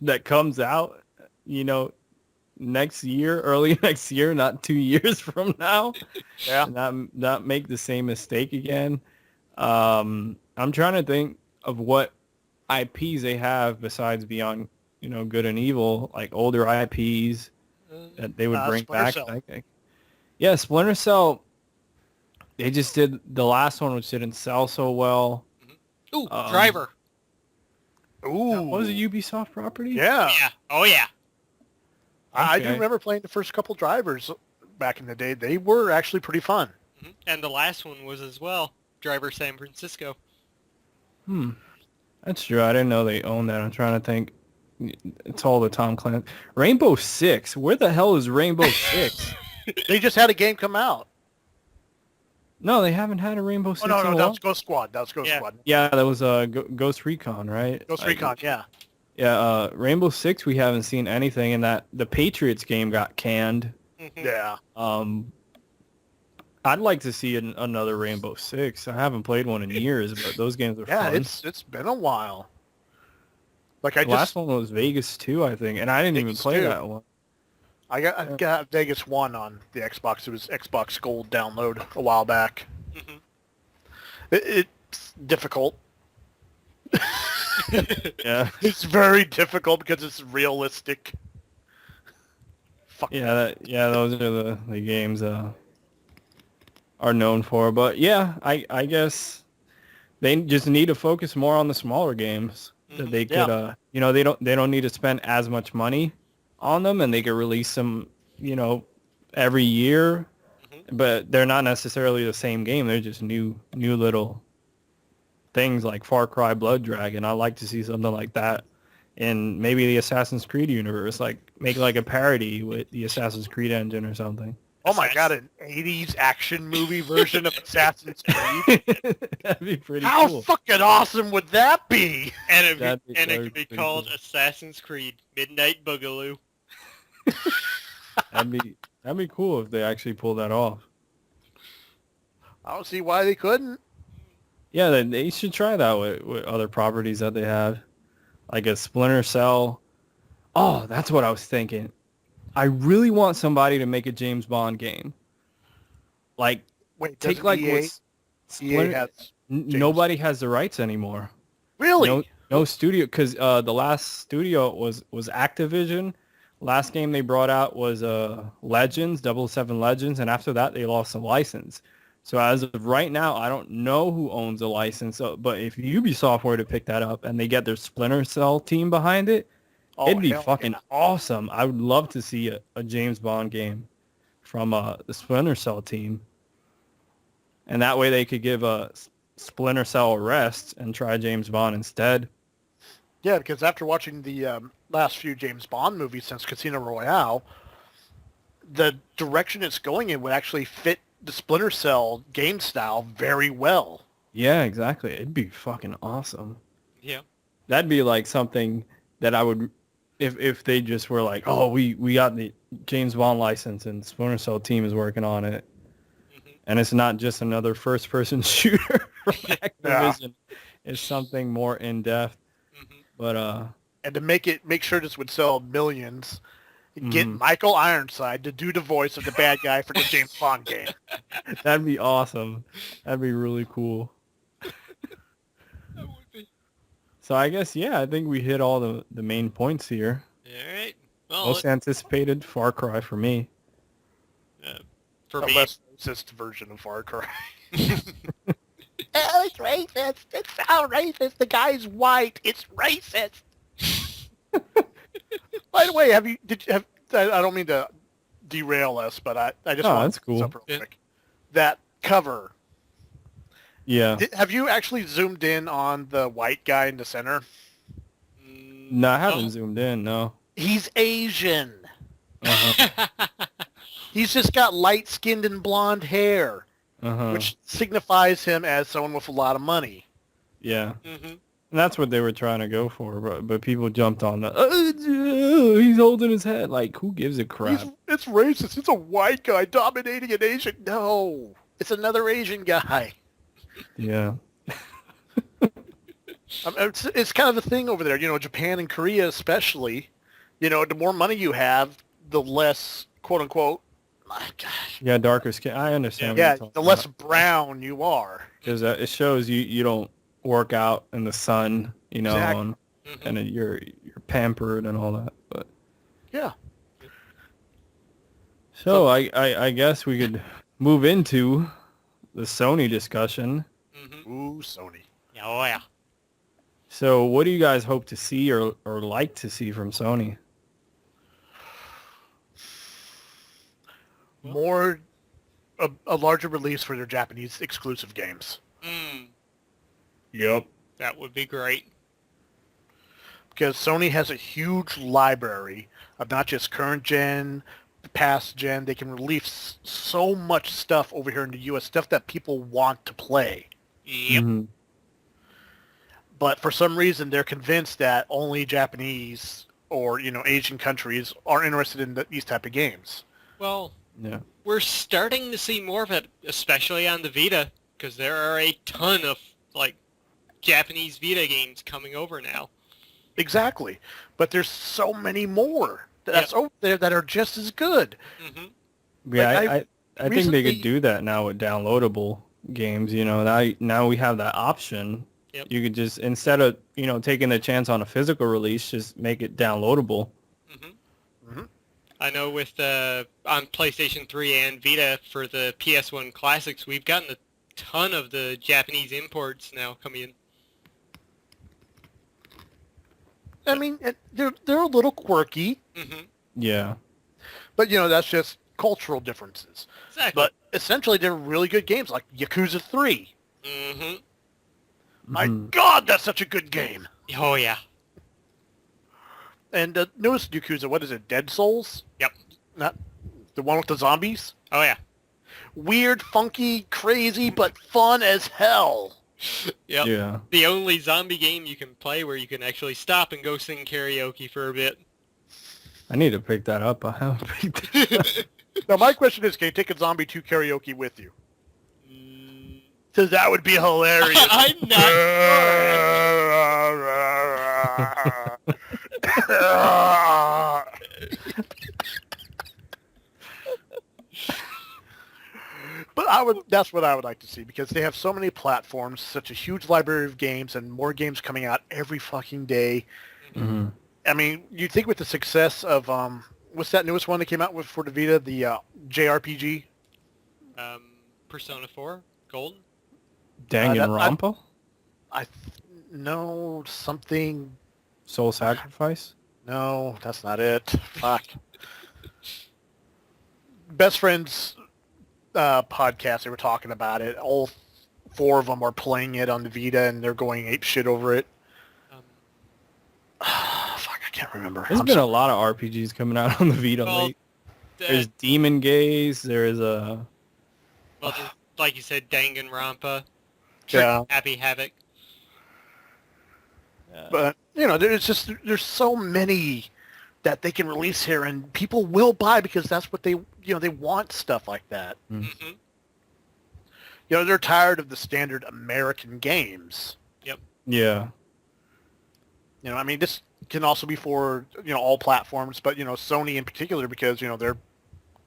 that comes out, next year, early next year, not 2 years from now. Yeah. Not make the same mistake again. I'm trying to think of what IPs they have besides Beyond, Good and Evil, like older IPs that they would bring back. Yeah, Splinter Cell. They just did the last one, which didn't sell so well. Ooh, Driver. Ooh. That was a Ubisoft property? Yeah. Yeah. Oh, yeah. I do Okay. remember playing the first couple Drivers back in the day. They were actually pretty fun. And the last one was as well. Driver San Francisco. That's true. I didn't know they owned that. I'm trying to think. It's all the Tom Clancy. Rainbow Six. Where the hell is Rainbow Six? They just had a game come out. No, they haven't had a Rainbow Six. Oh, in a no, that while. was Ghost Squad. Yeah. Squad. Yeah, that was Ghost Recon, right? Ghost Recon, yeah. Yeah, Rainbow Six. We haven't seen anything, and that the Patriots game got canned. Yeah. I'd like to see another Rainbow Six. I haven't played one in years, but those games are Yeah, fun. it's been a while. Like The last one was Vegas 2, I think, and I didn't even Vegas play 2. that one. I got Vegas 1 on the Xbox. It was Xbox Gold download a while back. It's difficult. Yeah. It's very difficult because it's realistic. Fuck. Yeah, those are the games are known for. But yeah, I guess they just need to focus more on the smaller games that they could they don't need to spend as much money on them, and they could release them, every year. But they're not necessarily the same game. They're just new little things like Far Cry Blood Dragon. I'd like to see something like that in maybe the Assassin's Creed universe, like make like a parody with the Assassin's Creed engine or something. Oh my god, an 80s action movie version of Assassin's Creed? That'd be pretty How cool. fucking awesome would that be? And it That'd be could be pretty called cool. Assassin's Creed Midnight Boogaloo. That'd be cool if they actually pull that off. I don't see why they couldn't. Yeah, they should try that with other properties that they have, like a Splinter Cell. Oh, that's what I was thinking. I really want somebody to make a James Bond game. Like, Wait, take doesn't like EA, what EA Splinter. has... Nobody has the rights anymore. Really? No studio, because the last studio was Activision. Last game they brought out was Legends, 007 Legends, and after that they lost the license. So as of right now, I don't know who owns the license, but if Ubisoft were to pick that up and they get their Splinter Cell team behind it, it'd be hell fucking yeah. awesome. I would love to see a James Bond game from the Splinter Cell team. And that way they could give a Splinter Cell a rest and try James Bond instead. Yeah, because after watching the last few James Bond movies since Casino Royale, the direction it's going in would actually fit the Splinter Cell game style very well. Yeah, exactly. It'd be fucking awesome. Yeah. That'd be like something that I would, if they just were like, oh, we got the James Bond license and Splinter Cell team is working on it. And it's not just another first-person shooter from Activision. It's something more in-depth. But And to make sure this would sell millions, get Michael Ironside to do the voice of the bad guy for the James Bond game. that'd be awesome. That'd be really cool. That would be. So I guess, yeah, I think we hit all the main points here. All right. Well, Most anticipated, Far Cry for me. for A me, less racist version of Far Cry. Oh, it's racist. It's so racist. The guy's white. It's racist. By the way, I don't mean to derail us, but I just want that's to cool. real quick. That cover. Yeah. Have you actually zoomed in on the white guy in the center? No, I haven't zoomed in, no. He's Asian. Uh-huh. He's just got light-skinned and blonde hair, which signifies him as someone with a lot of money. Yeah. And that's what they were trying to go for, but people jumped on the, he's holding his head. Like, who gives a crap? It's racist. It's a white guy dominating an Asian. No, it's another Asian guy. Yeah. It's kind of a thing over there. Japan and Korea especially. The more money you have, the less, quote unquote, my gosh. Yeah, darker skin. I understand. Yeah, the less brown you are. Because it shows you don't work out in the sun, Exactly. and you're pampered and all that. But Yeah. so I guess we could move into the Sony discussion. Ooh, Sony. Oh yeah. So what do you guys hope to see or like to see from Sony? More a larger release for their Japanese exclusive games. Yep. That would be great. Because Sony has a huge library of not just current gen, past gen. They can release so much stuff over here in the US, stuff that people want to play. Yep. But for some reason, they're convinced that only Japanese or, Asian countries are interested in these type of games. Well, Yeah. we're starting to see more of it, especially on the Vita, because there are a ton of, Japanese Vita games coming over now. Exactly. But there's so many more that's over there that are just as good. Yeah, Like, I think they recently- could do that now with downloadable games. Now we have that option Yep. You could just, instead of, taking the chance on a physical release, just make it downloadable. I know with on PlayStation 3 and Vita for the PS1 classics, we've gotten a ton of the Japanese imports now coming in. I mean, they're a little quirky, Yeah. but that's just cultural differences. Exactly. But essentially, they're really good games, like Yakuza 3. My God, that's such a good game. Oh yeah. And the newest Yakuza, what is it, Dead Souls? Yep. Not the one with the zombies? Oh yeah. Weird, funky, crazy, but fun as hell. Yep. Yeah. The only zombie game you can play where you can actually stop and go sing karaoke for a bit. I need to pick that up. I haven't picked it up. Now, my question is, can you take a zombie to karaoke with you? Because that would be hilarious. I'm not. But that's what I would like to see, because they have so many platforms, such a huge library of games, and more games coming out every fucking day. I mean, you think with the success of what's that newest one that came out with for the Vita, the JRPG? Persona 4 Gold. Danganronpa? No, something. Soul Sacrifice? No, that's not it. Fuck. Best Friends podcast, they were talking about it. All 4 of them are playing it on the Vita, and they're going ape shit over it. Fuck, I can't remember. There's been a lot of RPGs coming out on the Vita late. There's Demon Gaze. There's a... Well, like you said, Danganronpa. Yeah. Happy Havoc. But, there's so many that they can release here, and people will buy because that's what they want, stuff like that. They're tired of the standard American games. Yep. Yeah. I mean, this can also be for, all platforms, but, Sony in particular, because, they're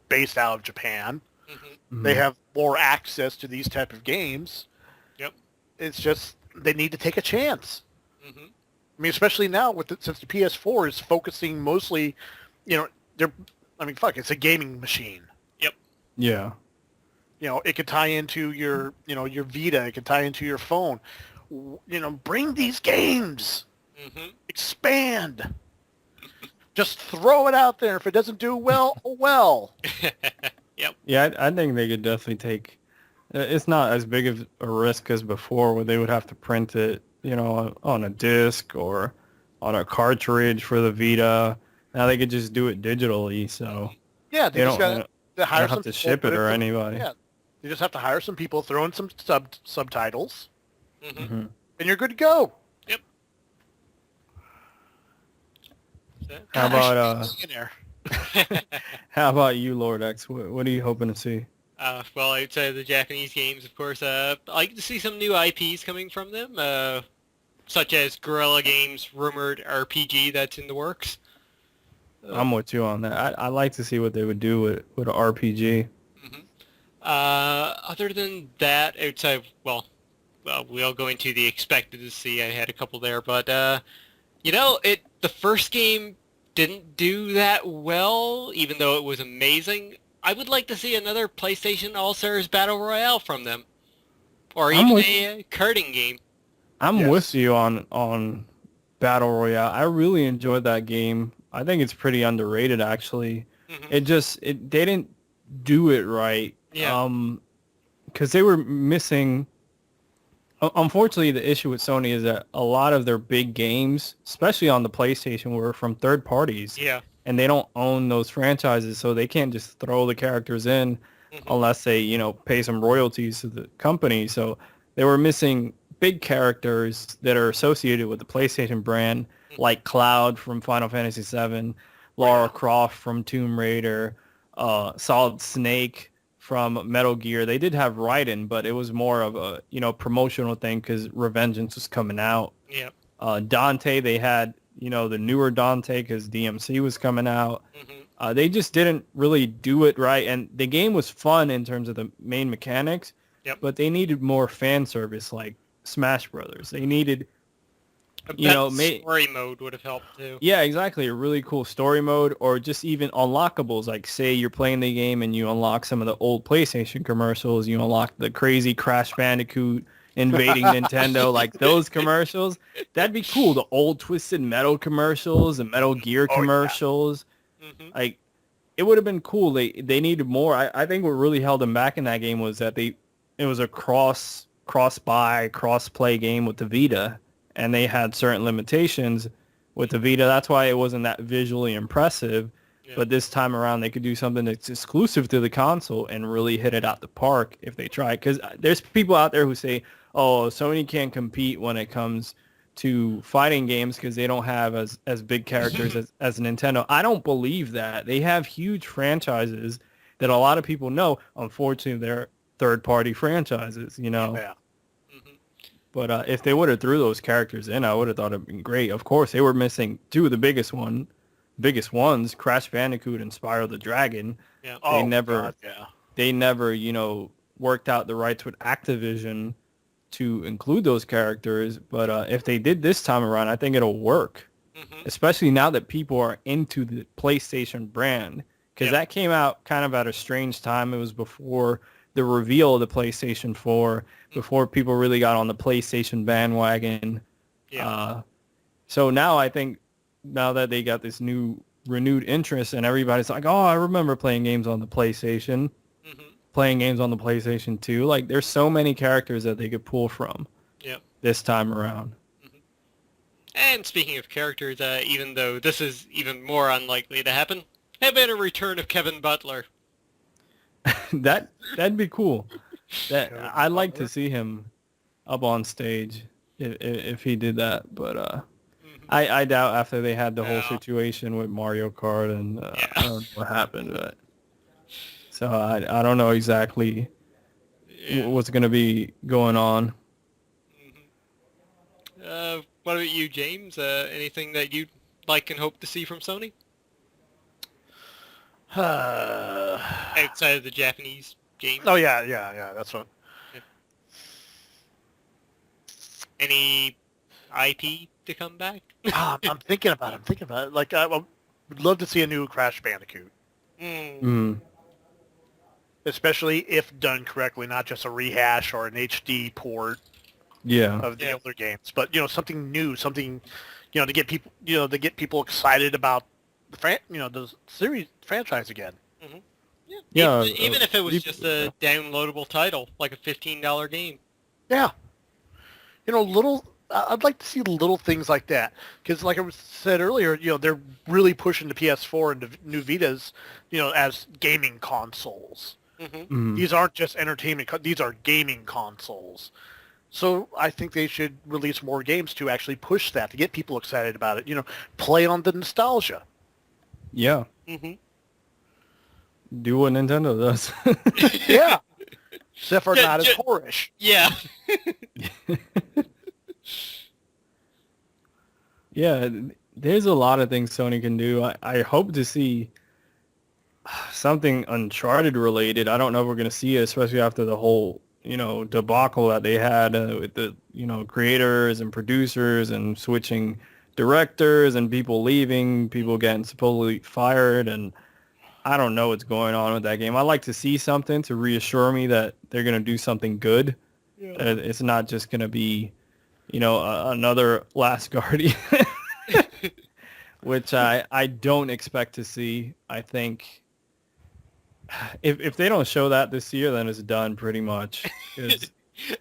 based out of Japan. They have more access to these type of games. Yep. It's just, they need to take a chance. I mean, especially now since the PS4 is focusing mostly, it's a gaming machine. Yep. Yeah. It could tie into your Vita. It could tie into your phone. Bring these games. Expand. Just throw it out there. If it doesn't do well, oh well. Yep. Yeah, I think they could definitely take... It's not as big of a risk as before, where they would have to print it, on a disc or on a cartridge for the Vita. Now they could just do it digitally, so... Yeah, they just got to hire don't some have to people, ship it or anybody. Yeah, you just have to hire some people, throw in some subtitles, Mm-hmm. and you're good to go. Yep. How about how about you, Lord X? What are you hoping to see? Well, outside of the Japanese games, of course, I like to see some new IPs coming from them, such as Guerrilla Games' rumored RPG that's in the works. I'm with you on that. I like to see what they would do with an RPG. Other than that, outside, well, we'll go into the expected to see. I had a couple there, but the first game didn't do that well, even though it was amazing. I would like to see another PlayStation All-Stars Battle Royale from them, or even a karting game. I'm with you on Battle Royale. I really enjoyed that game. I think it's pretty underrated, actually. They didn't do it right. Yeah. Because they were missing... Unfortunately, the issue with Sony is that a lot of their big games, especially on the PlayStation, were from third parties. Yeah. And they don't own those franchises, so they can't just throw the characters in unless they, pay some royalties to the company. So they were missing big characters that are associated with the PlayStation brand, like Cloud from Final Fantasy VII, Lara Croft from Tomb Raider, Solid Snake from Metal Gear. They did have Raiden, but it was more of a, promotional thing because Revengeance was coming out. Yep. Dante, they had, the newer Dante because DMC was coming out. They just didn't really do it right. And the game was fun in terms of the main mechanics, but they needed more fan service, like Smash Brothers. They needed, A you know, better story mode would have helped too. yeah, exactly, a really cool story mode, or just even unlockables. Like, say you're playing the game and you unlock some of the old PlayStation commercials. You unlock the crazy Crash Bandicoot invading Nintendo, like those commercials. That'd be cool. The old Twisted Metal commercials, the Metal Gear commercials. Mhm. Like, it would have been cool. They needed more. I think what really held them back in that game was that it was a cross-buy, cross-play game with the Vita, and they had certain limitations with the Vita. That's why it wasn't that visually impressive. Yeah. But this time around, they could do something that's exclusive to the console and really hit it out the park if they try. Because there's people out there who say, oh, Sony can't compete when it comes to fighting games because they don't have as big characters as Nintendo. I don't believe that. They have huge franchises that a lot of people know. Unfortunately, they're third-party franchises, you know. Yeah. But if they would have threw those characters in, I would have thought it'd been great. Of course, they were missing two of the biggest ones, Crash Bandicoot and Spyro the Dragon. Yeah. Oh, never- God, yeah. They never, you know, worked out the rights with Activision to include those characters. But if they did this time around, I think it'll work, Mhm. especially now that people are into the PlayStation brand. Because Yeah. that came out kind of at a strange time. It was before the reveal of the PlayStation 4, before people really got on the PlayStation bandwagon. Yeah. So now I think, now that they got this new renewed interest and everybody's like, oh, I remember playing games on the PlayStation, Mhm. playing games on the PlayStation 2. Like, there's so many characters that they could pull from Yep. this time around. And speaking of characters, even though this is even more unlikely to happen, how about a return of Kevin Butler? That'd be cool. Kevin I'd like to Butler? see him up on stage if he did that. But Mhm. I doubt after they had the whole Yeah. situation with Mario Kart and Yeah. I don't know what happened. But so I don't know exactly Yeah. what's going to be going on. What about you, James? Anything that you'd like and hope to see from Sony outside of the Japanese games? Oh yeah. That's what. Any IP to come back? I'm thinking about it. Like, I would love to see a new Crash Bandicoot, Mm. especially if done correctly, not just a rehash or an HD port Yeah. of the Yeah. older games, but something new, something to get people excited about the series franchise again. Yeah, Even if it was people- just a downloadable title, like a $15 game. Yeah, I'd like to see little things like that because, like I said earlier, they're really pushing the PS4 and the new Vitas, as gaming consoles. Mm-hmm. Mm. These aren't just entertainment; these are gaming consoles. So I think they should release more games to actually push that, to get people excited about it. Play on the nostalgia. Yeah. Mm-hmm. Do what Nintendo does. Yeah. Except for Yeah, not as ju- whorish. Yeah. Yeah, there's a lot of things Sony can do. I hope to see something Uncharted related. I don't know if we're going to see it, especially after the whole, debacle that they had with the, creators and producers and switching directors and people leaving, people getting supposedly fired. And I don't know what's going on with that game. I like to see something to reassure me that they're going to do something good. Yeah. That it's not just going to be, another Last Guardian, which I don't expect to see. I think if they don't show that this year, then it's done pretty much. 'Cause,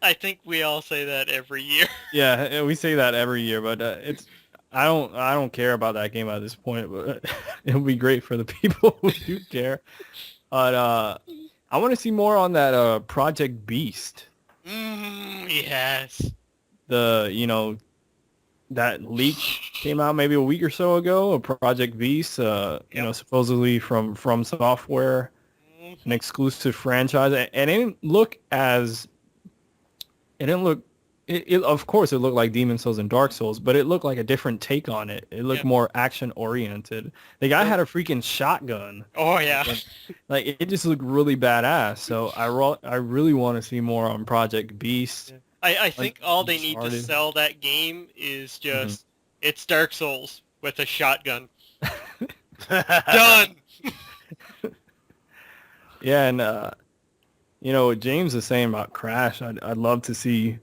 I think we all say that every year. yeah, we say that every year, but I don't care about that game at this point. But it'll be great for the people who do care. But I want to see more on that Project Beast. Yes. That leak came out maybe a week or so ago, a Project Beast, supposedly from Software, an exclusive franchise. And it didn't look, of course it looked like Demon Souls and Dark Souls, but it looked like a different take on it. It looked more action oriented. The guy had a freaking shotgun. Oh, yeah. Like, it just looked really badass. So I really want to see more on Project Beast. I think all they need to Uncharted. sell that game is just, it's Dark Souls with a shotgun. Done! Yeah, and what James is saying about Crash, I'd love to see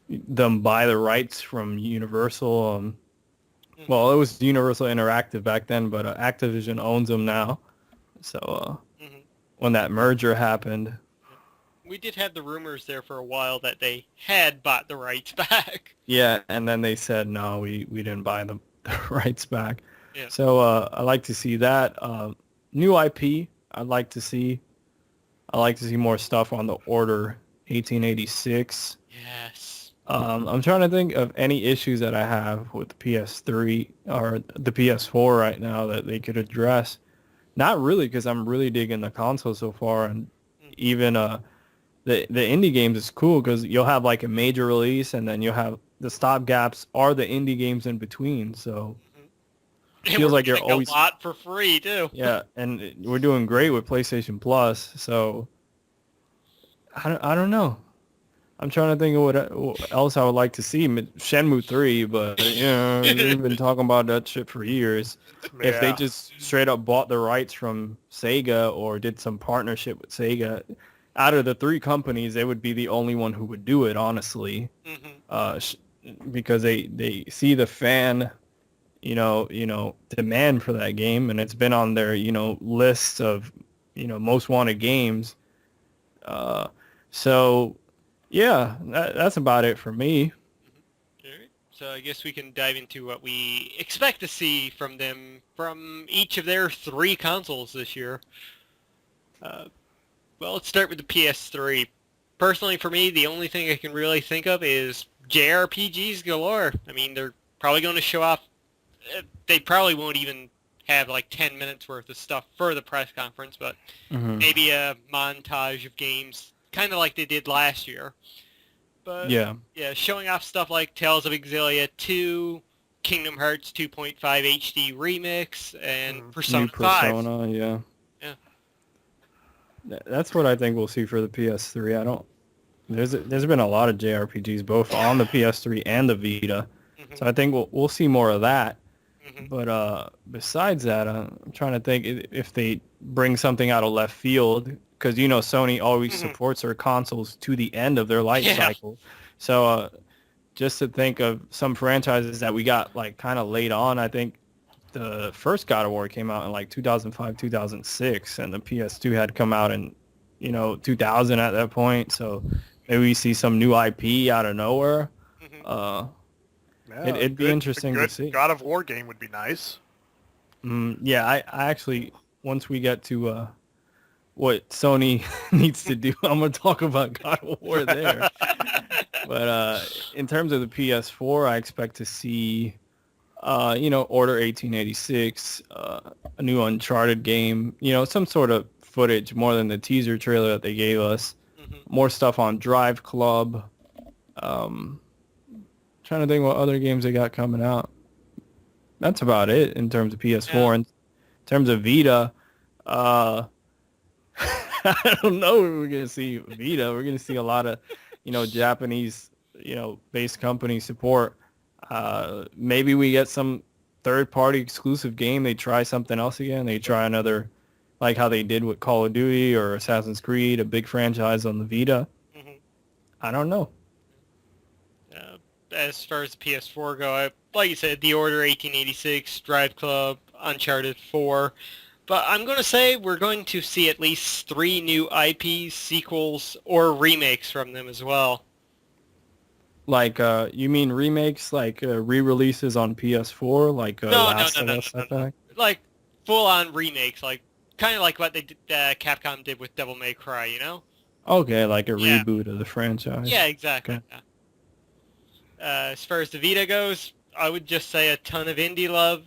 them buy the rights from Universal. Well, it was Universal Interactive back then, but Activision owns them now. So when that merger happened, We did have the rumors there for a while that they had bought the rights back. yeah, and then they said no, we didn't buy the rights back. Yeah. So I like to see that new IP. I'd like to see more stuff on the Order 1886. Yes. I'm trying to think of any issues that I have with the PS3 or the PS4 right now that they could address. Not really, because I'm really digging the console so far, and even the indie games is cool because you'll have like a major release, and then you'll have the stopgaps are the indie games in between. So it feels like you're always a lot for free too. Yeah, and we're doing great with PlayStation Plus. So I don't know. I'm trying to think of what else I would like to see. Shenmue 3, but we've been talking about that shit for years. Yeah. If they just straight up bought the rights from Sega or did some partnership with Sega, out of the three companies, they would be the only one who would do it, honestly, because they see the fan, demand for that game, and it's been on their, list of, most wanted games. So, yeah, that's about it for me. Alright. So I guess we can dive into what we expect to see from them from each of their three consoles this year. Well, let's start with the PS3. Personally, for me, the only thing I can really think of is JRPGs galore. I mean, they're probably going to show off. They probably won't even have like 10 minutes worth of stuff for the press conference, but maybe a montage of games, kind of like they did last year. But yeah, showing off stuff like Tales of Exillia 2, Kingdom Hearts 2.5 HD Remix, and Persona New 5. Persona, yeah. That's what I think we'll see for the PS3. There's been a lot of JRPGs both on the PS3 and the Vita, so I think we'll see more of that. But besides that, I'm trying to think if they bring something out of left field, because Sony always supports their consoles to the end of their life cycle. So just to think of some franchises that we got like kind of late on, I think the first God of War came out in like 2005, 2006, and the PS2 had come out in 2000 at that point. So maybe we see some new IP out of nowhere. It'd be interesting to see. God of War game would be nice. Yeah, I actually, once we get to what Sony needs to do, I'm going to talk about God of War there. But in terms of the PS4, I expect to see, Order 1886, a new Uncharted game, some sort of footage more than the teaser trailer that they gave us. More stuff on Drive Club. Trying to think what other games they got coming out. That's about it in terms of PS4. Yeah. In terms of Vita, I don't know what we're going to see Vita. We're going to see a lot of, Japanese, based company support. Maybe we get some third-party exclusive game. They try something else again. They try another, like how they did with Call of Duty or Assassin's Creed, a big franchise on the Vita. I don't know. As far as the PS4 go, like you said, The Order 1886, Drive Club, Uncharted 4. But I'm going to say we're going to see at least 3 new IPs, sequels, or remakes from them as well. Like, you mean remakes, like re-releases on PS4, like Last of Us, no. Like full-on remakes, like kind of like what they did, Capcom did with Devil May Cry, Okay, like a reboot of the franchise. Yeah, exactly. Okay. Yeah. As far as the Vita goes, I would just say a ton of indie love,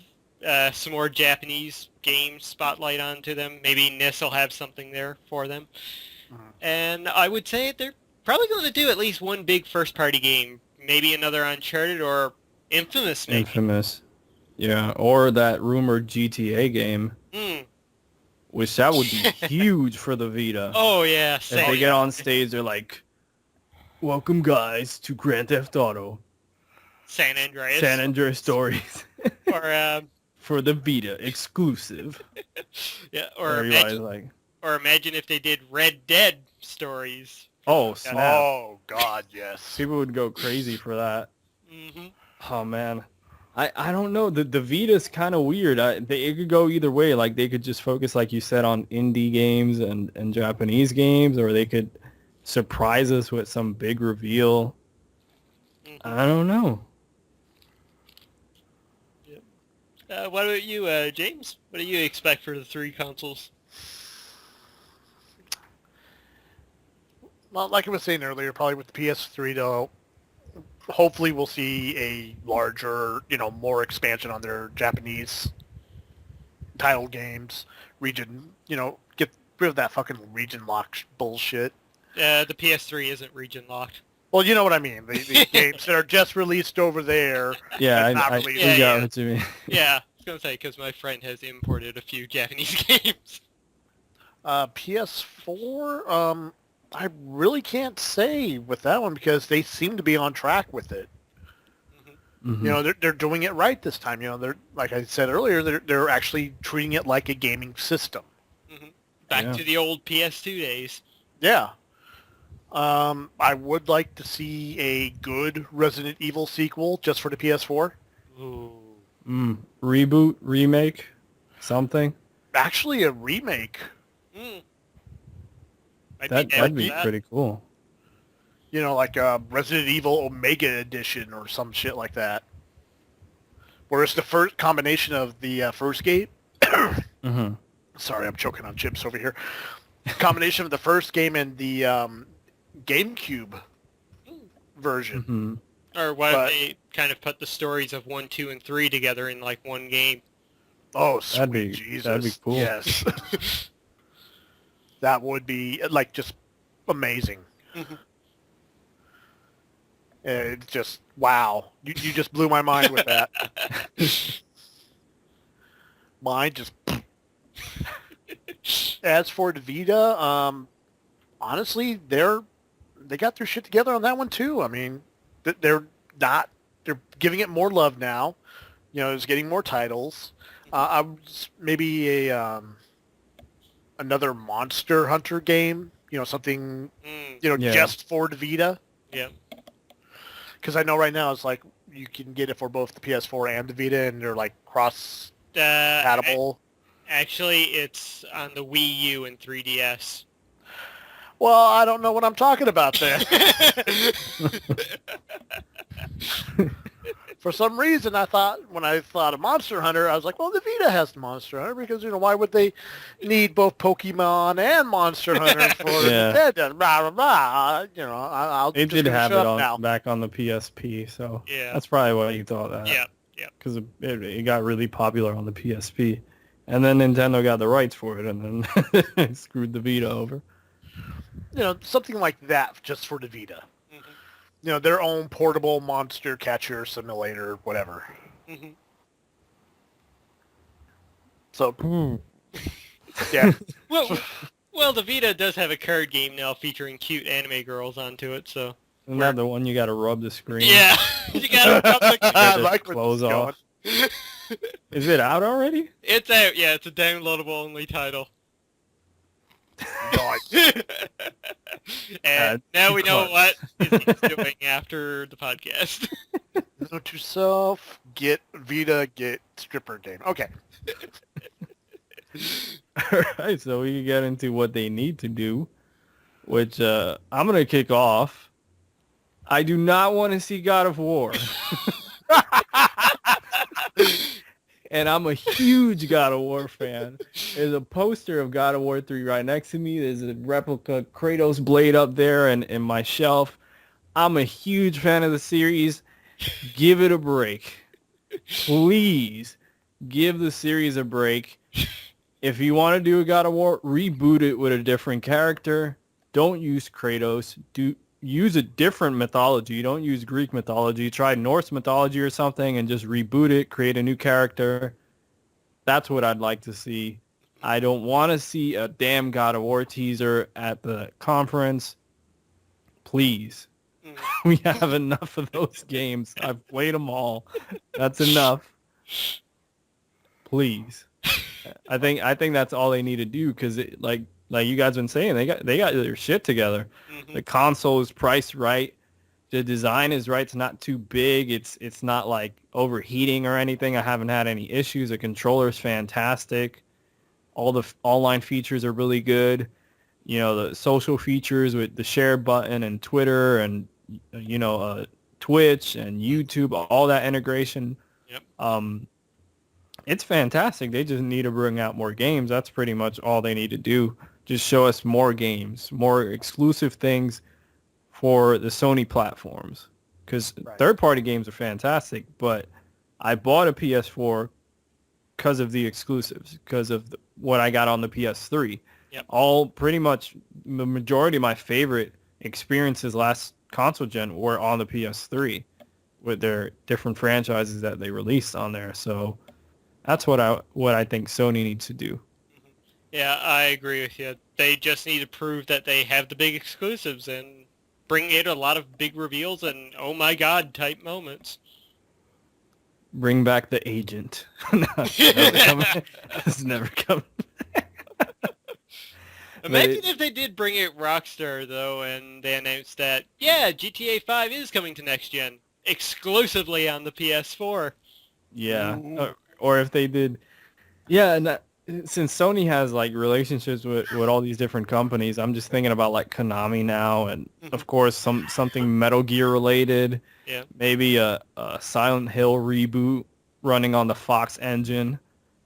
some more Japanese games spotlight onto them. Maybe NIS will have something there for them. And I would say they're probably going to do at least one big first-party game. Maybe another Uncharted or Infamous, maybe. Infamous. Yeah, or that rumored GTA game. Which that would be huge for the Vita. Oh, yeah. If they get on stage, they're like, Welcome, guys, to Grand Theft Auto San Andreas. San Andreas Stories Or for the Vita exclusive. yeah, or Everybody's imagine, like, or imagine if they did Red Dead stories. oh, snap. Oh, God, yes. People would go crazy for that. Hmm Oh, man. I don't know. The Vita's kind of weird. It could go either way. Like, they could just focus, like you said, on indie games and Japanese games, or they could surprise us with some big reveal. I don't know. What about you, James? What do you expect for the 3 consoles? Well, like I was saying earlier, probably with the PS3, though, hopefully we'll see a larger, more expansion on their Japanese title games, region, get rid of that fucking region lock bullshit. The PS3 isn't region locked. Well, you know what I mean. The games that are just released over there. Yeah, and not I released. got Yeah. what you mean. Yeah, I was gonna say because my friend has imported a few Japanese games. PS4, I really can't say with that one because they seem to be on track with it. Mhm. They're doing it right this time. They're, like I said earlier, they're actually treating it like a gaming system. Back Yeah. to the old PS2 days. Yeah. I would like to see a good Resident Evil sequel just for the PS4. Ooh. Reboot, remake, something. Actually, a remake. Mm. That'd be pretty cool. Like a Resident Evil Omega Edition or some shit like that. Where it's the first combination of the first game. Mm-hmm. Sorry, I'm choking on chips over here. Combination of the first game and the GameCube version. Mm-hmm. Or what But- if they kind of put the stories of 1, 2, and 3 together in like one game? Oh, sweet That'd be- Jesus. that'd be cool. Yes. That would be, like, just amazing. Mhm. It's just, wow. You just blew my mind with that. Mine just... As for the Vita, honestly, they got their shit together on that one too. I mean, they're giving it more love now. It's getting more titles. Maybe another Monster Hunter game. Something Mm. Yeah. just for the Vita. Yeah. Because I know right now it's like you can get it for both the PS4 and the Vita, and they're like cross compatible. Actually, it's on the Wii U and 3DS. Well, I don't know what I'm talking about then. For some reason, when I thought of Monster Hunter, I was like, well, the Vita has the Monster Hunter because, why would they need both Pokemon and Monster Hunter for Yeah. Nintendo? Blah, blah, blah. I'll It just did have shut it up now. back on the PSP, so Yeah. that's probably why you thought that. Yeah. Because it got really popular on the PSP. And then Nintendo got the rights for it, and then screwed the Vita over. Something like that just for the Vita. Mhm. Their own portable monster catcher simulator, whatever. Mhm. So, Hmm. yeah. Well, the Vita does have a card game now featuring cute anime girls onto it, so... Isn't that the one you got to rub the screen? Yeah, you gotta rub the Get I the like where clothes this is off. going. Is it out already? It's out, yeah, it's a downloadable only title. Nice. And now we know what he's doing after the podcast. Note to self, get Vita, get stripper game. Okay. All right, so we can get into what they need to do, which I'm going to kick off. I do not want to see God of War. And I'm a huge God of War fan. There's a poster of God of War 3 right next to me. There's a replica Kratos blade up there and in my shelf. I'm a huge fan of the series. Give it a break. Please give the series a break. If you want to do a God of War, reboot it with a different character. Don't use Kratos. Use a different mythology. Don't use Greek mythology. Try Norse mythology or something and just reboot it. Create a new character. That's what I'd like to see. I don't want to see a damn God of War teaser at the conference. Please. Mm. We have enough of those games. I've played them all. That's enough. Please. I think that's all they need to do because like you guys been saying, they got their shit together. Mhm. The console is priced right. The design is right. It's not too big. It's not like overheating or anything. I haven't had any issues. The controller is fantastic. All the online features are really good. You know, the social features with the share button and Twitter and Twitch and YouTube, all that integration. Yep. It's fantastic. They just need to bring out more games. That's pretty much all they need to do. Just show us more games, more exclusive things for the Sony platforms. Because third-party games are fantastic, but I bought a PS4 because of the exclusives, because of what I got on the PS3. Yep. All pretty much the majority of my favorite experiences last console gen were on the PS3 with their different franchises that they released on there. So that's what I think Sony needs to do. Yeah, I agree with you. They just need to prove that they have the big exclusives and bring in a lot of big reveals and oh my god type moments. Bring back the agent. No, it's never coming. Imagine if they did bring it Rockstar, though, and they announced that, yeah, GTA 5 is coming to next gen, exclusively on the PS4. Yeah, or if they did, yeah, and since Sony has like relationships with all these different companies, I'm just thinking about like Konami now, and of course something Metal Gear related. Yeah. Maybe a Silent Hill reboot running on the Fox engine.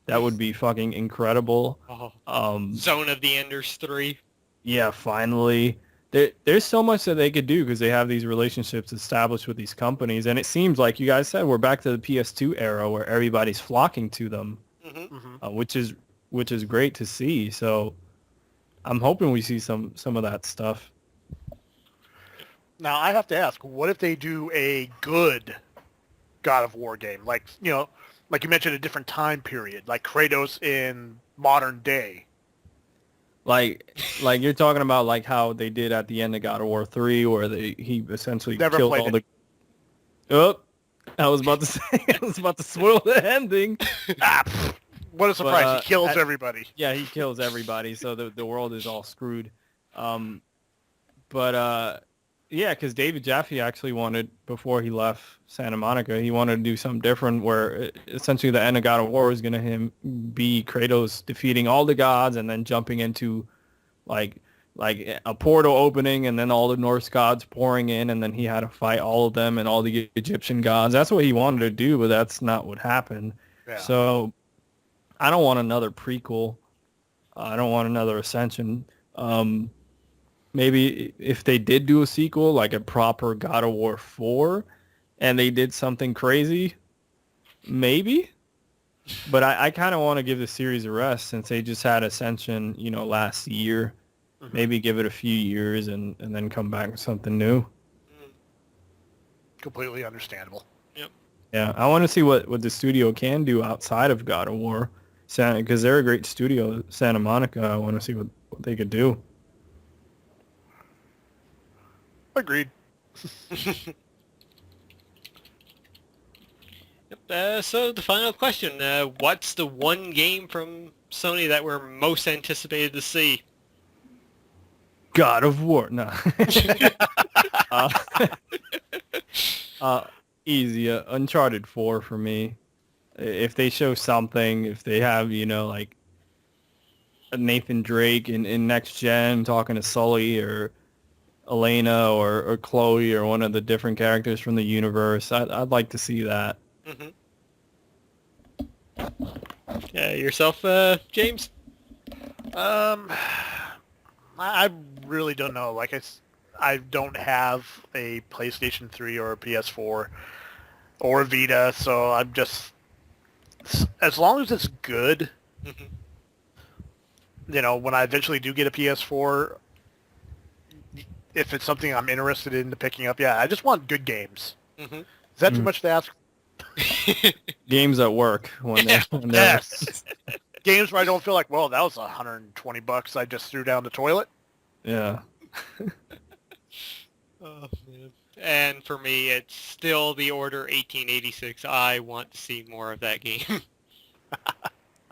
That would be fucking incredible. Oh. Zone of the Enders 3. Yeah, finally. There's so much that they could do because they have these relationships established with these companies, and it seems like you guys said we're back to the PS2 era where everybody's flocking to them, which is great to see. So I'm hoping we see some of that stuff. Now I have to ask, what if they do a good God of War game, like you mentioned, a different time period, like Kratos in modern day? Like you're talking about like how they did at the end of God of War 3, where he essentially Never killed played all it. Oh, I was about to say, I was about to spoil the ending. What a surprise! But, he kills everybody. Yeah, he kills everybody, so the world is all screwed. Yeah, because David Jaffe actually wanted, before he left Santa Monica, he wanted to do something different where essentially the end of God of War was going to be Kratos defeating all the gods and then jumping into like a portal opening and then all the Norse gods pouring in and then he had to fight all of them and all the Egyptian gods. That's what he wanted to do, but that's not what happened. Yeah. So I don't want another prequel. I don't want another Ascension. Maybe if they did do a sequel, like a proper God of War 4, and they did something crazy, maybe. But I kind of want to give the series a rest since they just had Ascension, last year. Maybe give it a few years and then come back with something new. Completely understandable. Yep. Yeah, I want to see what the studio can do outside of God of War, because they're a great studio, Santa Monica. I want to see what they could do. Agreed. Yep. So the final question, what's the one game from Sony that we're most anticipated to see? God of War. No. Easy. Uncharted 4 for me. If they show something, if they have, like Nathan Drake in Next Gen talking to Sully or Elena or Chloe or one of the different characters from the universe, I'd like to see that. Yourself, James? I really don't know. Like I don't have a PlayStation 3 or a PS4 or a Vita, so I'm just, as long as it's good, when I eventually do get a PS4, if it's something I'm interested in picking up, I just want good games. Is that too much to ask? Games at work when they're Yes. Games where I don't feel like, well, that was $120 I just threw down the toilet. Yeah. Oh man. And for me, it's still the Order 1886. I want to see more of that game.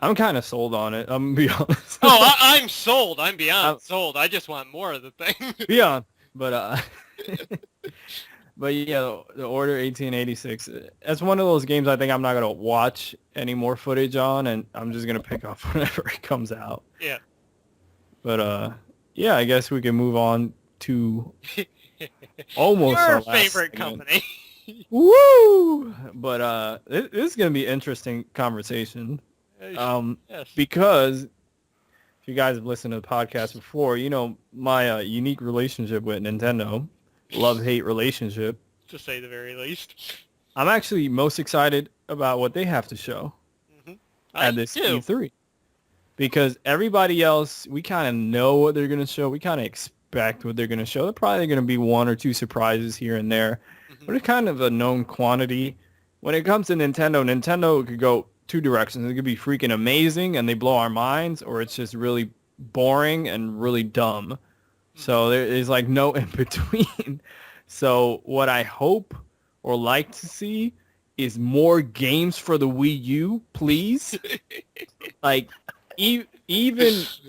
I'm kind of sold on it. I'm gonna be honest. I'm sold. I'm beyond I'm- sold. I just want more of the thing. Beyond, but but yeah, the Order 1886. That's one of those games I think I'm not gonna watch any more footage on, and I'm just gonna pick up whenever it comes out. Yeah. But yeah, I guess we can move on to almost Your our last favorite segment. company. Woo! But this is gonna be an interesting conversation. Yes. Because if you guys have listened to the podcast before, you know my unique relationship with Nintendo, love-hate relationship. To say the very least. I'm actually most excited about what they have to show at this E3. Because everybody else, we kind of know what they're going to show. We kind of expect what they're going to show. They're probably going to be one or two surprises here and there. But it's kind of a known quantity. When it comes to Nintendo, Nintendo could go two directions. It could be freaking amazing and they blow our minds, or it's just really boring and really dumb. So there is like no in between. So what I hope or like to see is more games for the Wii U, please. Like, even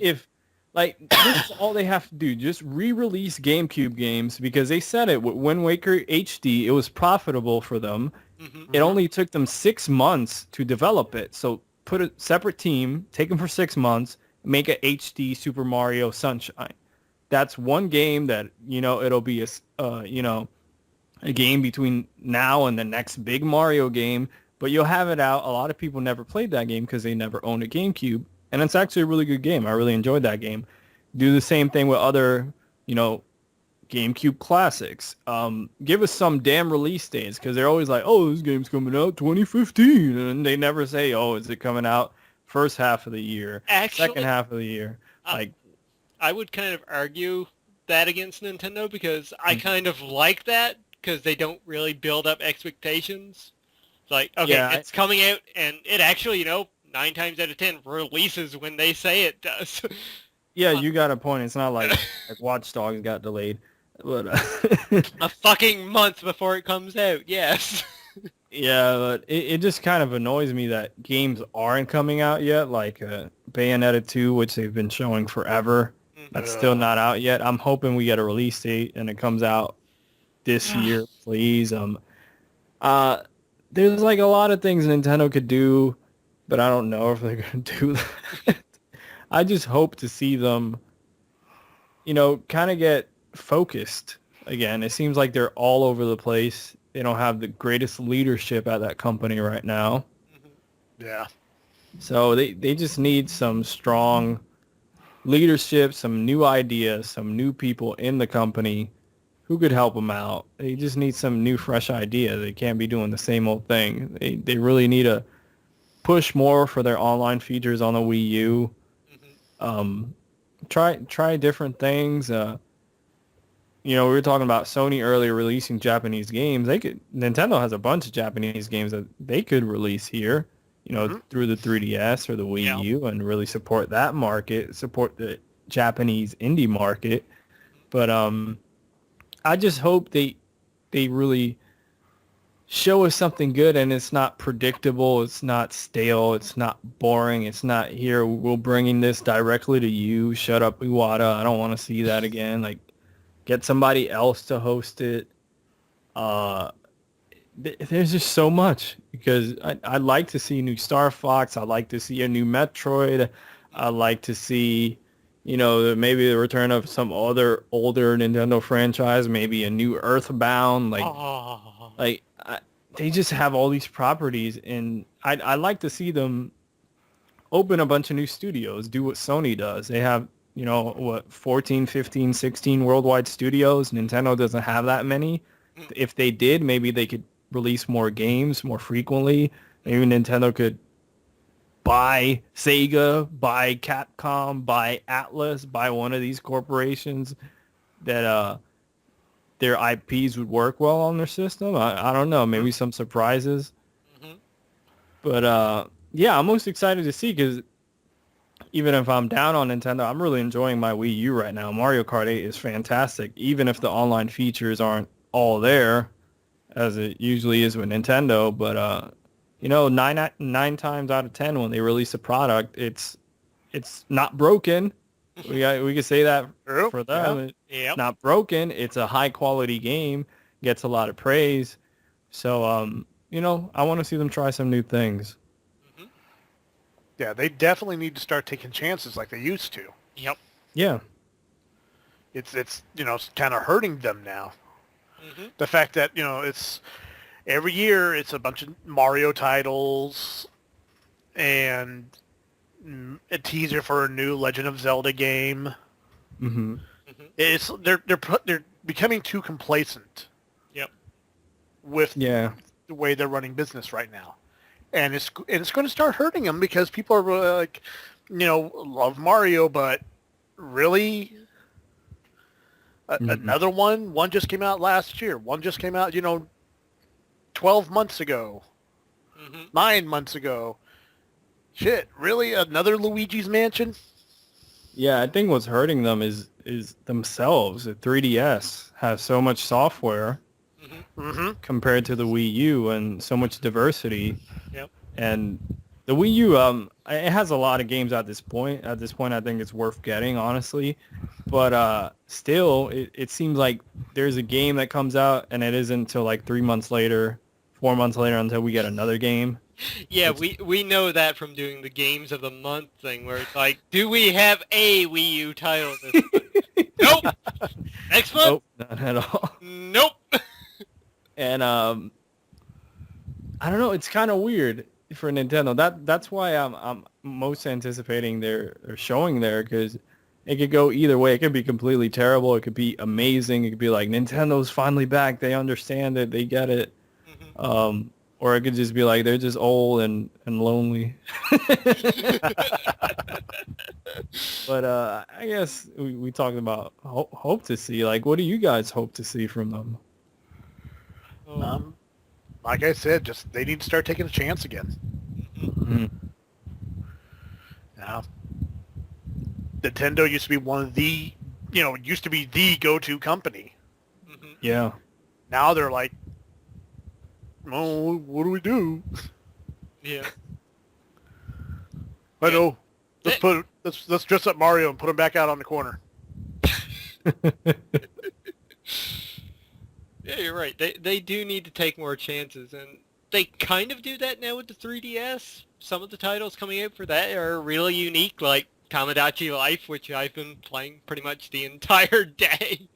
if, like, this is all they have to do. Just re-release GameCube games, because they said it with Wind Waker HD, it was profitable for them. It only took them 6 months to develop it. So put a separate team, take them for 6 months, make a HD Super Mario Sunshine. That's one game that, you know, it'll be a game between now and the next big Mario game, but you'll have it out. A lot of people never played that game because they never owned a GameCube, and it's actually a really good game. I really enjoyed that game. Do the same thing with other, you know, GameCube classics. Give us some damn release dates, because they're always like, oh, this game's coming out 2015, and they never say, oh, is it coming out first half of the year, Actually, second half of the year. Like, I would kind of argue that against Nintendo, because I kind of like that, because they don't really build up expectations. It's like, okay, Yeah, it's coming out, and it actually, you know, 9 times out of 10 releases when they say it does. yeah, you got a point. It's not like Watch Dogs got delayed. But A fucking month before it comes out, yes. yeah, but it just kind of annoys me that games aren't coming out yet, like Bayonetta 2, which they've been showing forever. That's still not out yet. I'm hoping we get a release date and it comes out this year, please. There's like a lot of things Nintendo could do, but I don't know if they're going to do that. I just hope to see them, you know, kind of get focused again. It seems like they're all over the place. They don't have the greatest leadership at that company right now. Yeah. So they just need some strong leadership, some new ideas, some new people in the company who could help them out. They just need some new, fresh idea. They can't be doing the same old thing. They really need to push more for their online features on the Wii U. Try different things. You know, we were talking about Sony earlier releasing Japanese games. Nintendo has a bunch of Japanese games that they could release here, you know, through the 3DS or the Wii U, and really support that market, support the Japanese indie market. But I just hope they really show us something good, and it's not predictable, it's not stale, it's not boring, it's not, here, we're bringing this directly to you, shut up Iwata, I don't want to see that again. Like, get somebody else to host it. There's just so much, because I'd like to see a new Star Fox. I'd like to see a new Metroid. I'd like to see, you know, maybe the return of some other older Nintendo franchise, maybe a new Earthbound. They just have all these properties, and I'd like to see them open a bunch of new studios, do what Sony does. They have, you know, 14, 15, 16 worldwide studios. Nintendo doesn't have that many. If they did, maybe they could release more games more frequently. Maybe Nintendo could buy Sega, buy Capcom, buy Atlas, buy one of these corporations that their IPs would work well on their system. I don't know. Maybe some surprises. But yeah, I'm most excited to see, because even if I'm down on Nintendo, I'm really enjoying my Wii U right now. Mario Kart 8 is fantastic, even if the online features aren't all there, as it usually is with Nintendo. But you know, nine times out of 10 when they release a product, it's not broken. We can say that True. for them. Yeah. It's not broken. It's a high quality game. Gets a lot of praise. So you know, I want to see them try some new things. Yeah, they definitely need to start taking chances like they used to. Yep. Yeah. It's you know, it's kind of hurting them now. Mm-hmm. The fact that, you know, it's every year it's a bunch of Mario titles and a teaser for a new Legend of Zelda game. Mm-hmm. It's they're becoming too complacent. Yep. With Yeah. the way they're running business right now. And it's going to start hurting them because people are like, you know, love Mario, but really, another one just came out last year. One just came out, you know, 12 months ago, 9 months ago. Shit, really, another Luigi's Mansion? Yeah, I think what's hurting them is themselves. The 3DS has so much software compared to the Wii U and so much diversity. Yep. And the Wii U, it has a lot of games at this point. At this point, I think it's worth getting, honestly. But still, it seems like there's a game that comes out, and it isn't until like 3 months later, 4 months later until we get another game. Yeah, we know that from doing the Games of the Month thing, where it's like, do we have a Wii U title this month? Nope. Next month? Nope, not at all. Nope. And I don't know, it's kind of weird for Nintendo. That's why I'm most anticipating their showing there, because it could go either way. It could be completely terrible. It could be amazing. It could be like, Nintendo's finally back. They understand it. They get it. Or it could just be like, they're just old and lonely. But I guess we talked about hope to see. Like, what do you guys hope to see from them? Like I said, just they need to start taking a chance again. Now, Nintendo used to be one of the, you know, used to be the go-to company. Yeah. Now they're like, oh, what do we do? Yeah. I know. Let's dress up Mario and put him back out on the corner. Yeah, you're right. They do need to take more chances, and they kind of do that now with the 3DS. Some of the titles coming out for that are really unique, like Tamagotchi Life, which I've been playing pretty much the entire day.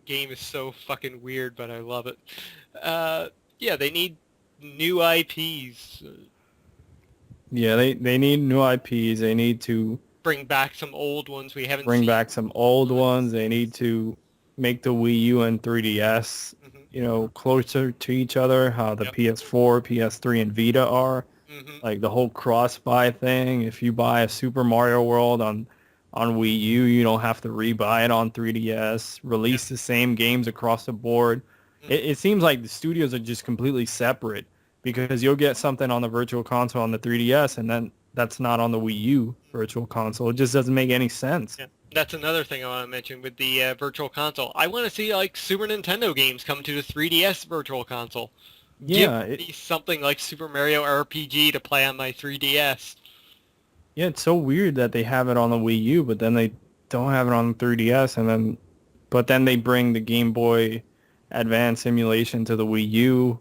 Game is so fucking weird, but I love it. Yeah, they need new IPs. Yeah, they need new IPs. They need to Bring back some old ones we haven't bring seen. back some old ones. They need to make the Wii U and 3DS, you know, closer to each other, how the PS4, PS3, and Vita are. Like the whole cross-buy thing. If you buy a Super Mario World on Wii U, you don't have to rebuy it on 3DS. Release the same games across the board. It seems like the studios are just completely separate, because you'll get something on the Virtual Console on the 3DS, and then that's not on the Wii U Virtual Console. It just doesn't make any sense. Yeah. That's another thing I want to mention with the Virtual Console. I want to see like Super Nintendo games come to the 3DS Virtual Console. Yeah, Give me something like Super Mario RPG to play on my 3DS. Yeah, it's so weird that they have it on the Wii U, but then they don't have it on the 3DS, but then they bring the Game Boy Advance emulation to the Wii U,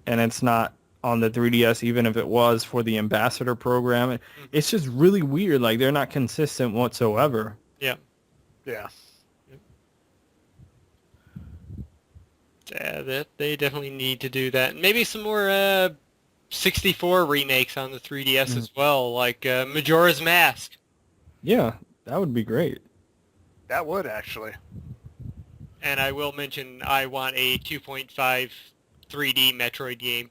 and it's not on the 3DS, even if it was for the Ambassador program. It's just really weird. Like, they're not consistent whatsoever. Yeah. Yeah. That they definitely need to do that. Maybe some more 64 remakes on the 3DS as well, like Majora's Mask. Yeah, that would be great. That would, actually. And I will mention I want a 2.5 3D Metroid game.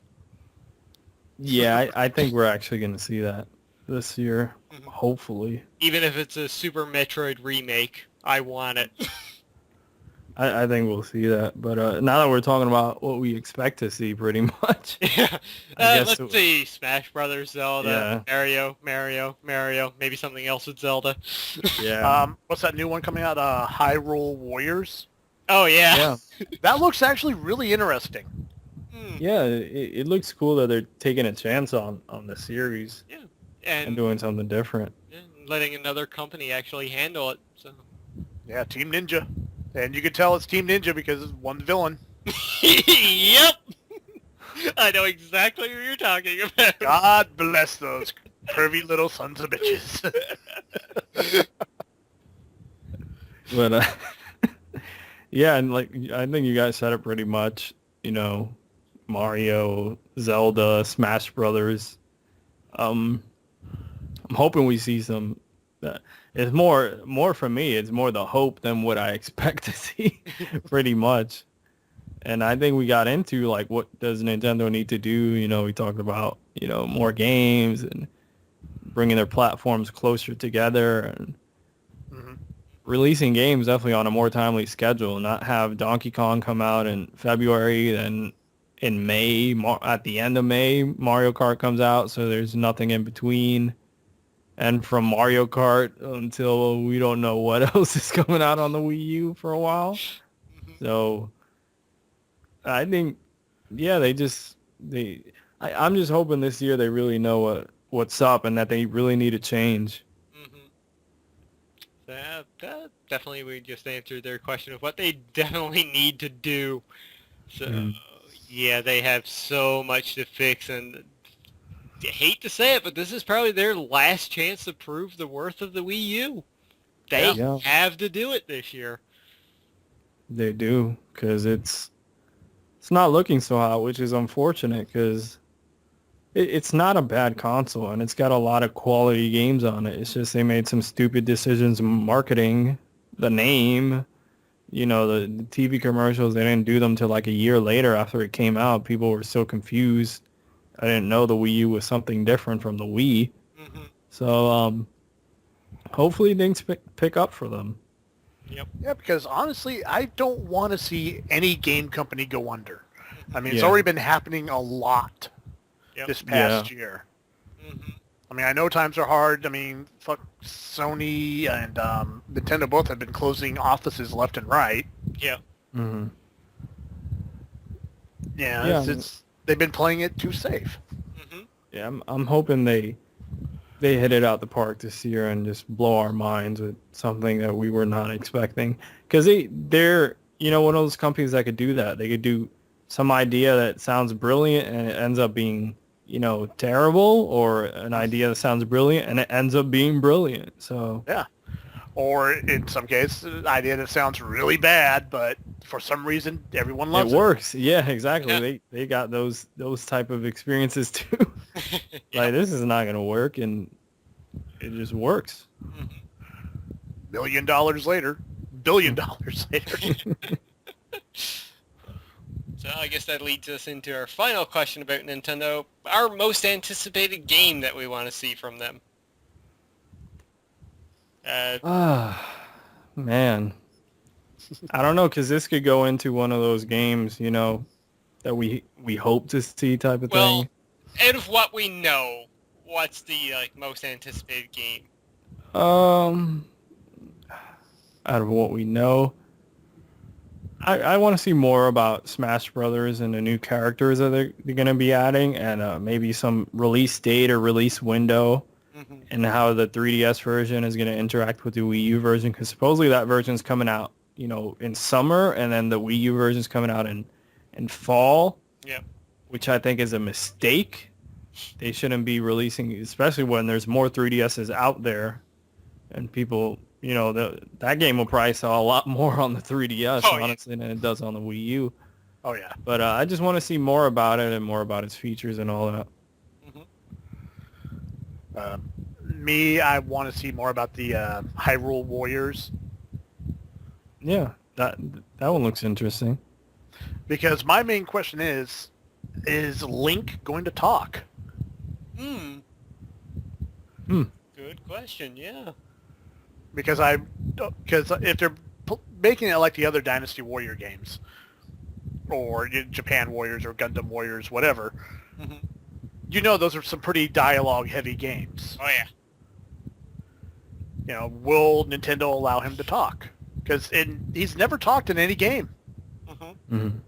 Yeah, I think we're actually going to see that this year, hopefully. Even if it's a Super Metroid remake, I want it. I think we'll see that. But now that we're talking about what we expect to see, pretty much. Yeah. Let's see. Smash Brothers, Zelda, Yeah. Mario, maybe something else with Zelda. Yeah. What's that new one coming out? Hyrule Warriors? Oh yeah. Yeah. That looks actually really interesting. Yeah, it looks cool that they're taking a chance on the series Yeah. and And doing something different. letting another company actually handle it. So. Yeah, Team Ninja. And you can tell it's Team Ninja because it's one villain. Yep. I know exactly what you're talking about. God bless those pervy little sons of bitches. But yeah, and like I think you guys said it pretty much. You know, Mario, Zelda, Smash Brothers. I'm hoping we see some. It's more for me. It's more the hope than what I expect to see, pretty much. And I think we got into like what does Nintendo need to do? You know, we talked about more games and bringing their platforms closer together and releasing games definitely on a more timely schedule. Not have Donkey Kong come out in February, then in May, at the end of May, Mario Kart comes out, so there's nothing in between. And from Mario Kart until we don't know what else is coming out on the Wii U for a while. So I think, yeah, I'm just hoping this year they really know what's up and that they really need a change. That definitely we just answered their question of what they definitely need to do. So yeah, they have so much to fix, and I hate to say it, but this is probably their last chance to prove the worth of the Wii U. They have to do it this year. They do, because it's not looking so hot, which is unfortunate because it's not a bad console and it's got a lot of quality games on it. It's just they made some stupid decisions in marketing the name. You know, the TV commercials, they didn't do them till like a year later after it came out. People were so confused. I didn't know the Wii U was something different from the Wii. So hopefully things pick up for them. Yep. Yeah, because honestly, I don't want to see any game company go under. I mean, it's Yeah. already been happening a lot this past year. I mean, I know times are hard. I mean, fuck Sony and Nintendo both have been closing offices left and right. Yeah. Mm-hmm. Yeah, it's they've been playing it too safe. Yeah, I'm hoping they hit it out the park this year and just blow our minds with something that we were not expecting. Because they're one of those companies that could do that. They could do some idea that sounds brilliant and it ends up being terrible, or an idea that sounds brilliant and it ends up being brilliant. So yeah, or in some cases, an idea that sounds really bad, but for some reason everyone loves it. It works. Yeah, exactly. Yeah. They got those type of experiences too. Like, this is not going to work, and it just works. $1 billion later, $1 billion later. So I guess that leads us into our final question about Nintendo. Our most anticipated game that we want to see from them. Man. I don't know, because this could go into one of those games, that we hope to see type of thing. Out of what we know, what's the most anticipated game? Out of what we know, I want to see more about Smash Brothers and the new characters that they're going to be adding, and maybe some release date or release window, and how the 3DS version is going to interact with the Wii U version, because supposedly that version's coming out, in summer, and then the Wii U version's coming out in fall. Yeah. Which I think is a mistake. They shouldn't be releasing, especially when there's more 3DSs out there, and people, that game will probably sell a lot more on the 3DS, honestly, than it does on the Wii U. Oh, yeah. But I just want to see more about it and more about its features and all that. I want to see more about the Hyrule Warriors. Yeah, that one looks interesting. Because my main question is Link going to talk? Good question, yeah. Because if they're making it like the other Dynasty Warrior games, or Japan Warriors or Gundam Warriors, whatever, those are some pretty dialogue-heavy games. Oh, yeah. Will Nintendo allow him to talk? Because he's never talked in any game, Mhm.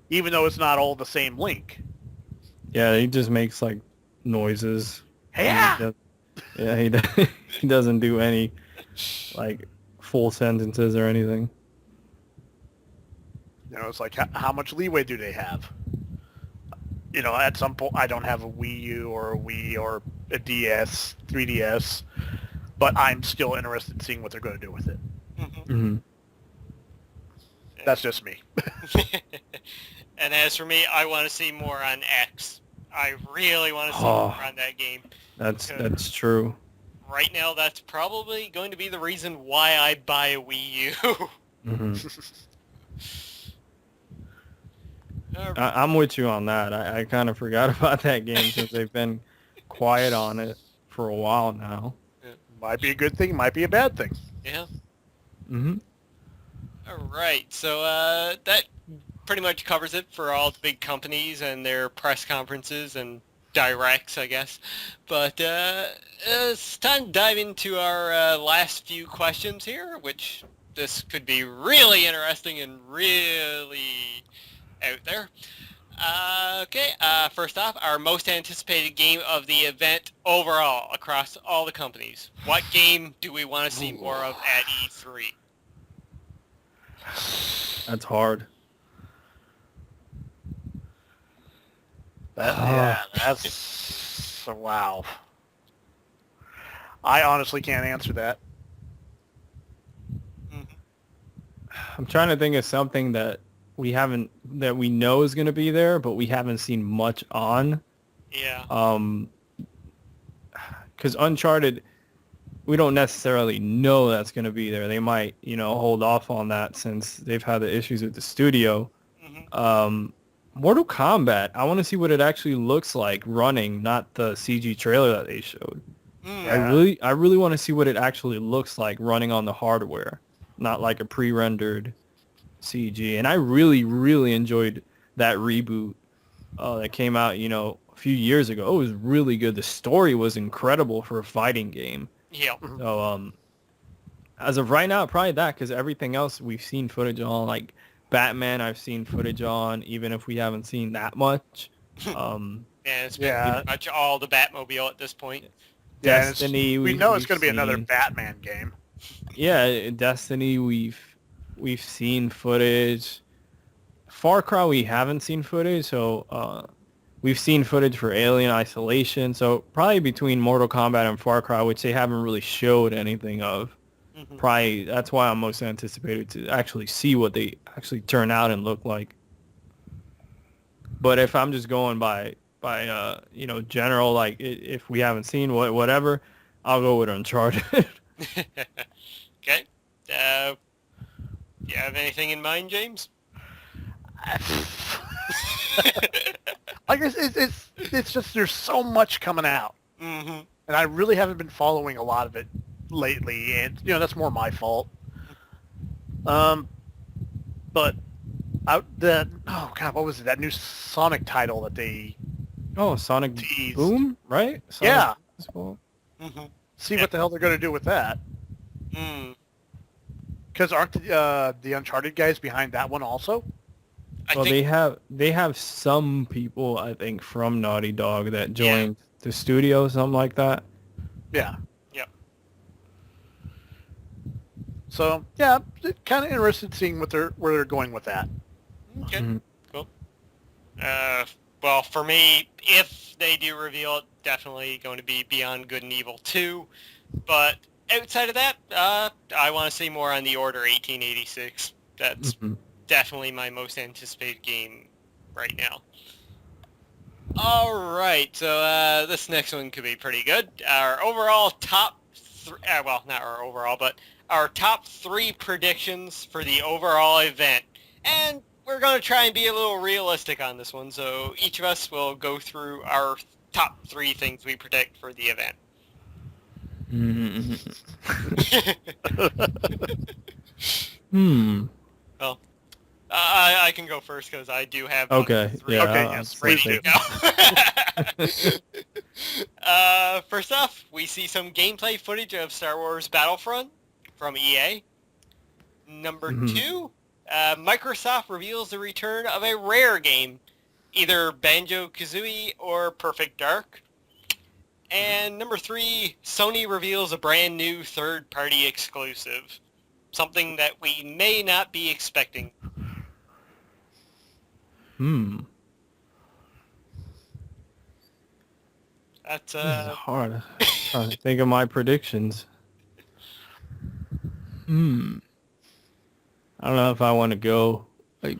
even though it's not all the same Link. Yeah, he just makes like noises. Yeah. He does, yeah, he doesn't do any like full sentences or anything. You know, it's like, how much leeway do they have? You know, at some point, I don't have a Wii U or a Wii or a DS, 3DS, but I'm still interested in seeing what they're going to do with it. Mm-hmm. That's just me. And as for me, I want to see more on X. I really want to see Oh. more on that game. That's true. Right now, that's probably going to be the reason why I buy a Wii U. Hmm. I'm with you on that. I kind of forgot about that game since they've been quiet on it for a while now. Might be a good thing, might be a bad thing. Yeah. Mm-hmm. All right. So that pretty much covers it for all the big companies and their press conferences and directs, I guess. But it's time to dive into our last few questions here, which this could be really interesting and really out there. First off, our most anticipated game of the event overall across all the companies. What game do we want to see more of at E3? That's hard. That's wow. I honestly can't answer that. I'm trying to think of something that we know is going to be there, but we haven't seen much on. Yeah. Because Uncharted, we don't necessarily know that's going to be there. They might, hold off on that since they've had the issues with the studio. Mm-hmm. Mortal Kombat, I want to see what it actually looks like running, not the CG trailer that they showed. Mm. I really want to see what it actually looks like running on the hardware, not like a pre-rendered CG. And I really, really enjoyed that reboot that came out, a few years ago. It was really good. The story was incredible for a fighting game. Yeah. So as of right now, probably that, because everything else we've seen footage on, like Batman I've seen footage on, even if we haven't seen that much. And it's been pretty much all the Batmobile at this point. Yeah, Destiny, we know it's we've going to be another seen. Batman game. Yeah, Destiny, we've seen footage. Far Cry, we haven't seen footage, so we've seen footage for Alien Isolation. So probably between Mortal Kombat and Far Cry, which they haven't really showed anything of. Mm-hmm. Probably that's why I'm most anticipated to actually see what they actually turn out and look like. But if I'm just going by general, like if we haven't seen whatever, I'll go with Uncharted. Okay. Do you have anything in mind, James? I guess it's just there's so much coming out, Mm-hmm. and I really haven't been following a lot of it lately, and that's more my fault. But what was it? That new Sonic title that they Oh, Sonic teased. Boom, right? Sonic Yeah. Basketball? Mm-hmm. See what the hell they're going to do with that. Mm. Because aren't the Uncharted guys behind that one also? I Well, think they have some people, I think, from Naughty Dog that joined the studio, something like that. Yeah. Yep. So yeah, kind of interested seeing where they're going with that. Okay. Mhm. Cool. Well, for me, if they do reveal it, definitely going to be Beyond Good and Evil 2. But outside of that, I want to see more on the Order 1886. That's Mhm. definitely my most anticipated game right now. All right, so this next one could be pretty good. Our overall top not our overall, but our top 3 predictions for the overall event. And we're going to try and be a little realistic on this one, so each of us will go through our top 3 things we predict for the event. Well, I can go first because I do have Okay. 3 Yeah. Okay, I'll yes, say please that. do. First off, we see some gameplay footage of Star Wars Battlefront from EA. Number Mhm. 2, Microsoft reveals the return of a rare game, either Banjo-Kazooie or Perfect Dark. And number 3, Sony reveals a brand new third-party exclusive, something that we may not be expecting. That's This is hard. I'm trying to think of my predictions. I don't know if I want to go like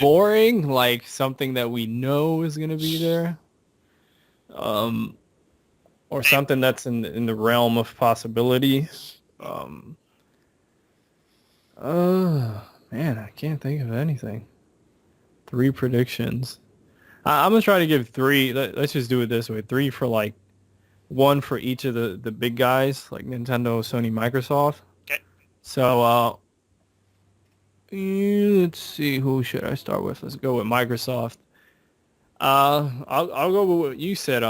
boring, like something that we know is going to be there, or something that's in the realm of possibility. Man, I can't think of anything. 3 predictions. I'm gonna try to give 3. Let's just do it this way: 3 for like 1 for each of the big guys, like Nintendo, Sony, Microsoft. Okay. So let's see, who should I start with? Let's go with Microsoft. I'll go with what you said.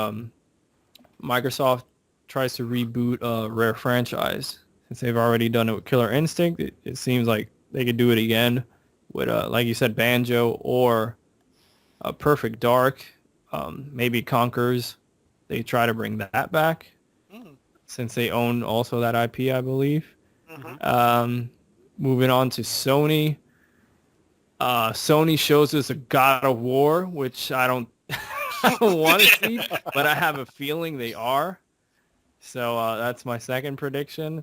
Microsoft tries to reboot a rare franchise. Since they've already done it with Killer Instinct, it seems like they could do it again with, like you said, Banjo or Perfect Dark. Maybe Conker's. They try to bring that back since they own also that IP, I believe. Moving on to Sony. Sony shows us a God of War, which I don't want to see, but I have a feeling they are. So that's my second prediction.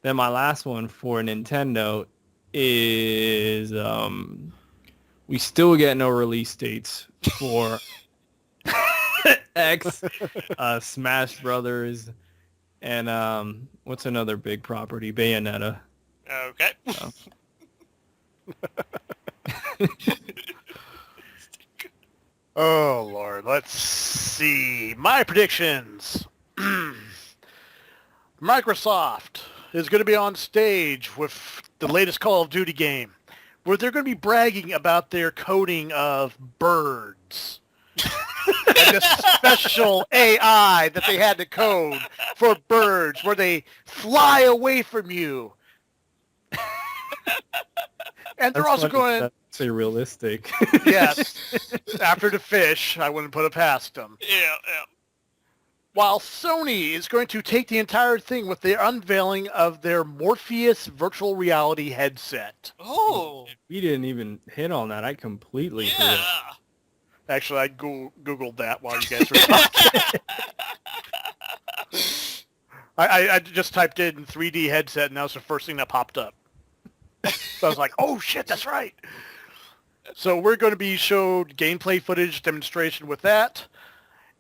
Then my last one for Nintendo is we still get no release dates for X, Smash Brothers, and what's another big property? Bayonetta. okay. Oh, Lord. Let's see. My predictions. Microsoft is going to be on stage with the latest Call of Duty game, where they're going to be bragging about their coding of birds. And the special AI that they had to code for birds, where they fly away from you. And they're also going... That's a realistic. Yes. After the fish, I wouldn't put it past them. Yeah. While Sony is going to take the entire thing with the unveiling of their Morpheus virtual reality headset. Oh. We didn't even hit on that. I completely Yeah. forgot. Actually, I Googled that while you guys were talking. I just typed in 3D headset, and that was the first thing that popped up. So I was like, oh, shit, that's right. So we're going to be showed gameplay footage demonstration with that.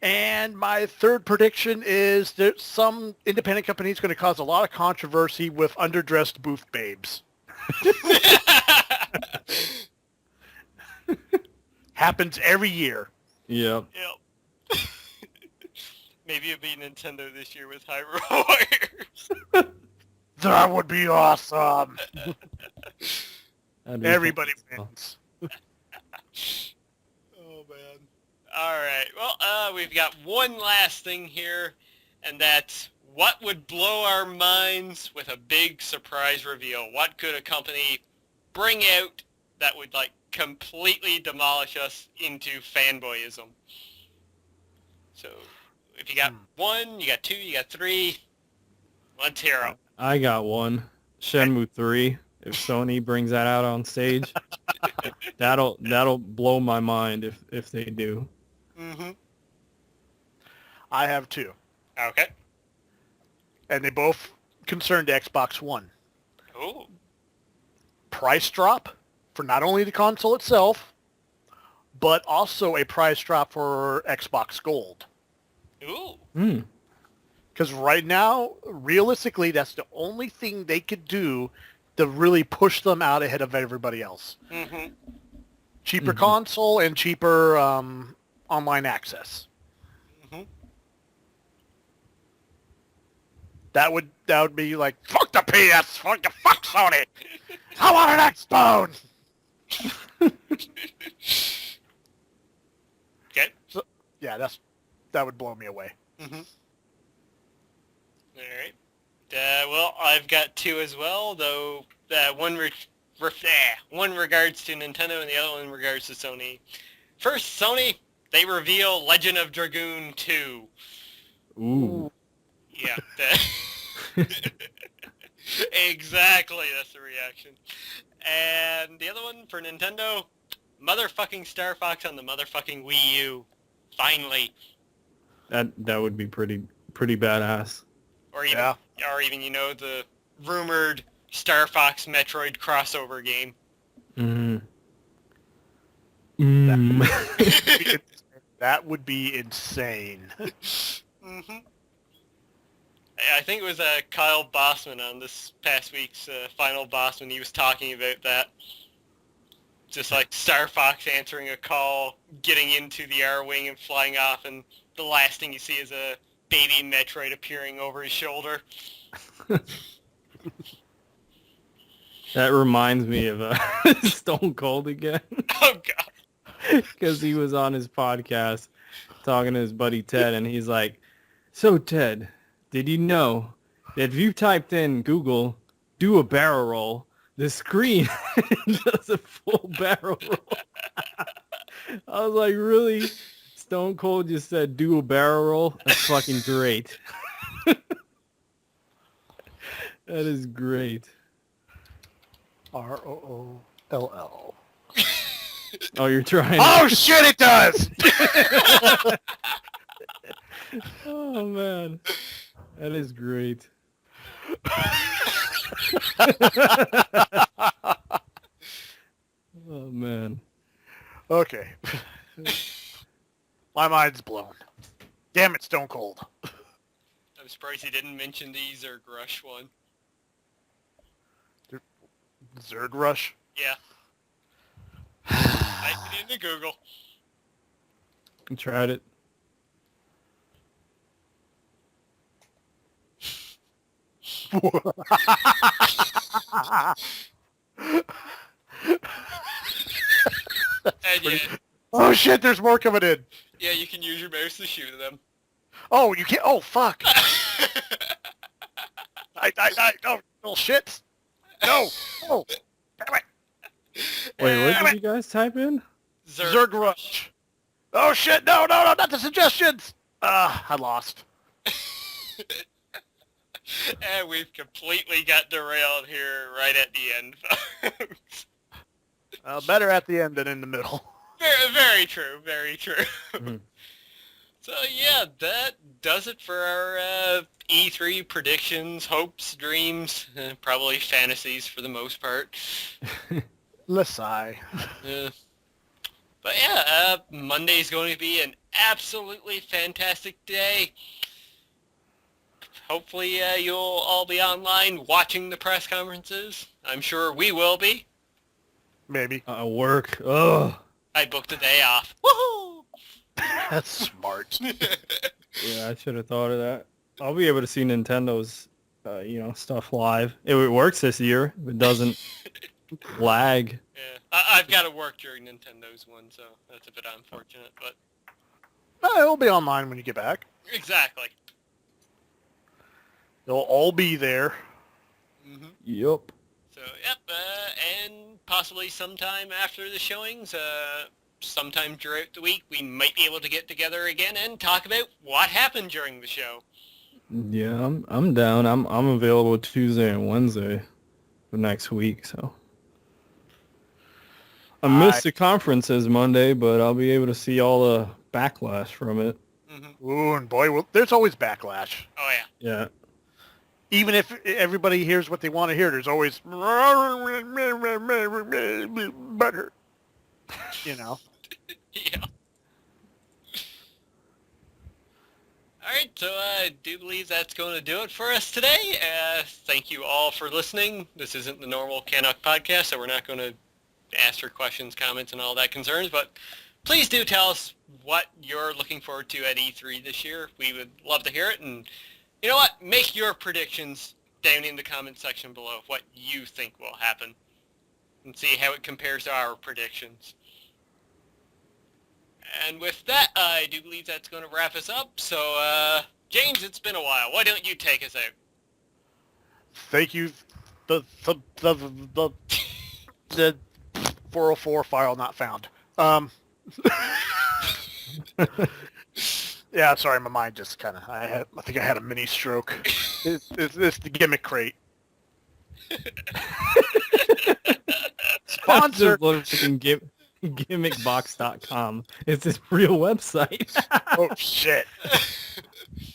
And my third prediction is that some independent company is going to cause a lot of controversy with underdressed booth babes. Happens every year. Yep. Yep. Maybe it'll be Nintendo this year with Hyrule Warriors. That would be awesome. That'd be Everybody fun. wins. Oh, man. All right. Well, we've got one last thing here, and that's what would blow our minds with a big surprise reveal? What could a company bring out that would, like, completely demolish us into fanboyism? So, if you got 1, you got 2, you got 3, let's hear 'em. I got one. Shenmue 3. If Sony brings that out on stage, that'll blow my mind if they do. Mm-hmm. I have 2. Okay. And they both concern the Xbox One. Ooh. Price drop for not only the console itself, but also a price drop for Xbox Gold. Ooh. Because right now, realistically, that's the only thing they could do to really push them out ahead of everybody else. Mm-hmm. Cheaper console and cheaper online access. Mm-hmm. That would be like, fuck the PS, fuck Sony. I want an Xbone. Okay. So, yeah, that would blow me away. Mm-hmm. All right. Well, I've got two as well, though one regards to Nintendo and the other one in regards to Sony. First, Sony, they reveal Legend of Dragoon 2. Ooh. Yeah. Exactly, that's the reaction. And the other one for Nintendo, motherfucking Star Fox on the motherfucking Wii U. Finally. That would be pretty badass. Or even, the rumored Star Fox Metroid crossover game. That would be insane. Mm-hmm. I think it was Kyle Bossman on this past week's Final Bossman. He was talking about that. Just like Star Fox answering a call, getting into the R-Wing and flying off, and the last thing you see is a baby Metroid appearing over his shoulder. That reminds me of Stone Cold again. Oh, God. Because he was on his podcast talking to his buddy Ted, and he's like, "So Ted, did you know that if you typed in Google, do a barrel roll, the screen does a full barrel roll?" I was like, really? Stone Cold just said, do a barrel roll? That's fucking great. That is great. ROOLL. Oh, you're trying. Oh shit! It does. Oh, man. That is great. Oh, man. Okay. My mind's blown. Damn it, Stone Cold. I'm surprised he didn't mention the Zerg Rush one. Zerg Rush? Yeah. Type it into Google. I tried it. And Oh shit, there's more coming in. yeah, you can use your mouse to shoot them. Oh, you can't. Oh, fuck. No, little shits. No. Oh. Damn it. Wait, what did you guys type in? Zerg Rush. Oh shit, no, not the suggestions. I lost. And we've completely got derailed here right at the end, folks. Better at the end than in the middle. Very, very true, very true. Mhm. So yeah, that does it for our E3 predictions, hopes, dreams, probably fantasies for the most part. Let's sigh. But yeah, Monday's going to be an absolutely fantastic day. Hopefully you'll all be online watching the press conferences. I'm sure we will be. Maybe. Work. Ugh. I booked a day off. Woohoo! That's smart. Yeah, I should have thought of that. I'll be able to see Nintendo's, stuff live. It works this year. If it doesn't lag. Yeah, I've got to work during Nintendo's one, so that's a bit unfortunate, but... It'll be online when you get back. Exactly. They'll all be there. Mm-hmm. Yup. So, yep, and possibly sometime after the showings, sometime throughout the week, we might be able to get together again and talk about what happened during the show. Yeah, I'm down. I'm available Tuesday and Wednesday for next week, so. I missed the conferences Monday, but I'll be able to see all the backlash from it. Mm-hmm. Ooh, and boy, well, there's always backlash. Oh, yeah. Yeah. Even if everybody hears what they want to hear, there's always butter. You know. Yeah. All right, so I do believe that's going to do it for us today. Thank you all for listening. This isn't the normal CanUK Podcast, so we're not going to ask for questions, comments, and all that concerns, but please do tell us what you're looking forward to at E3 this year. We would love to hear it, and you know what? Make your predictions down in the comment section below, what you think will happen, and see how it compares to our predictions. And with that, I do believe that's going to wrap us up. So, James, it's been a while. Why don't you take us out? Thank you. The 404 file not found. Yeah, sorry, my mind just kind of. I think I had a mini stroke. It's the gimmick crate. Sponsor. Gimmickbox.com. It's his real website. Oh shit.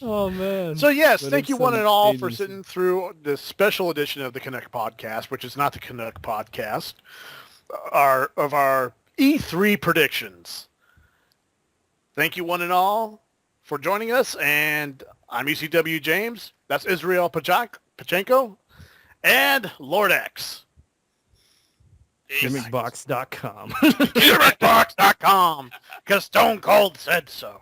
Oh man. So yes, But thank it's you one some and all for agency. sitting through the special edition of the CanUK Podcast, which is not the CanUK Podcast, of our E3 predictions. Thank you one and all for joining us, and I'm ECW James. That's Israel Pachenko, and Lord X. Gimmickbox.com. Gimmickbox.com, because Stone Cold said so.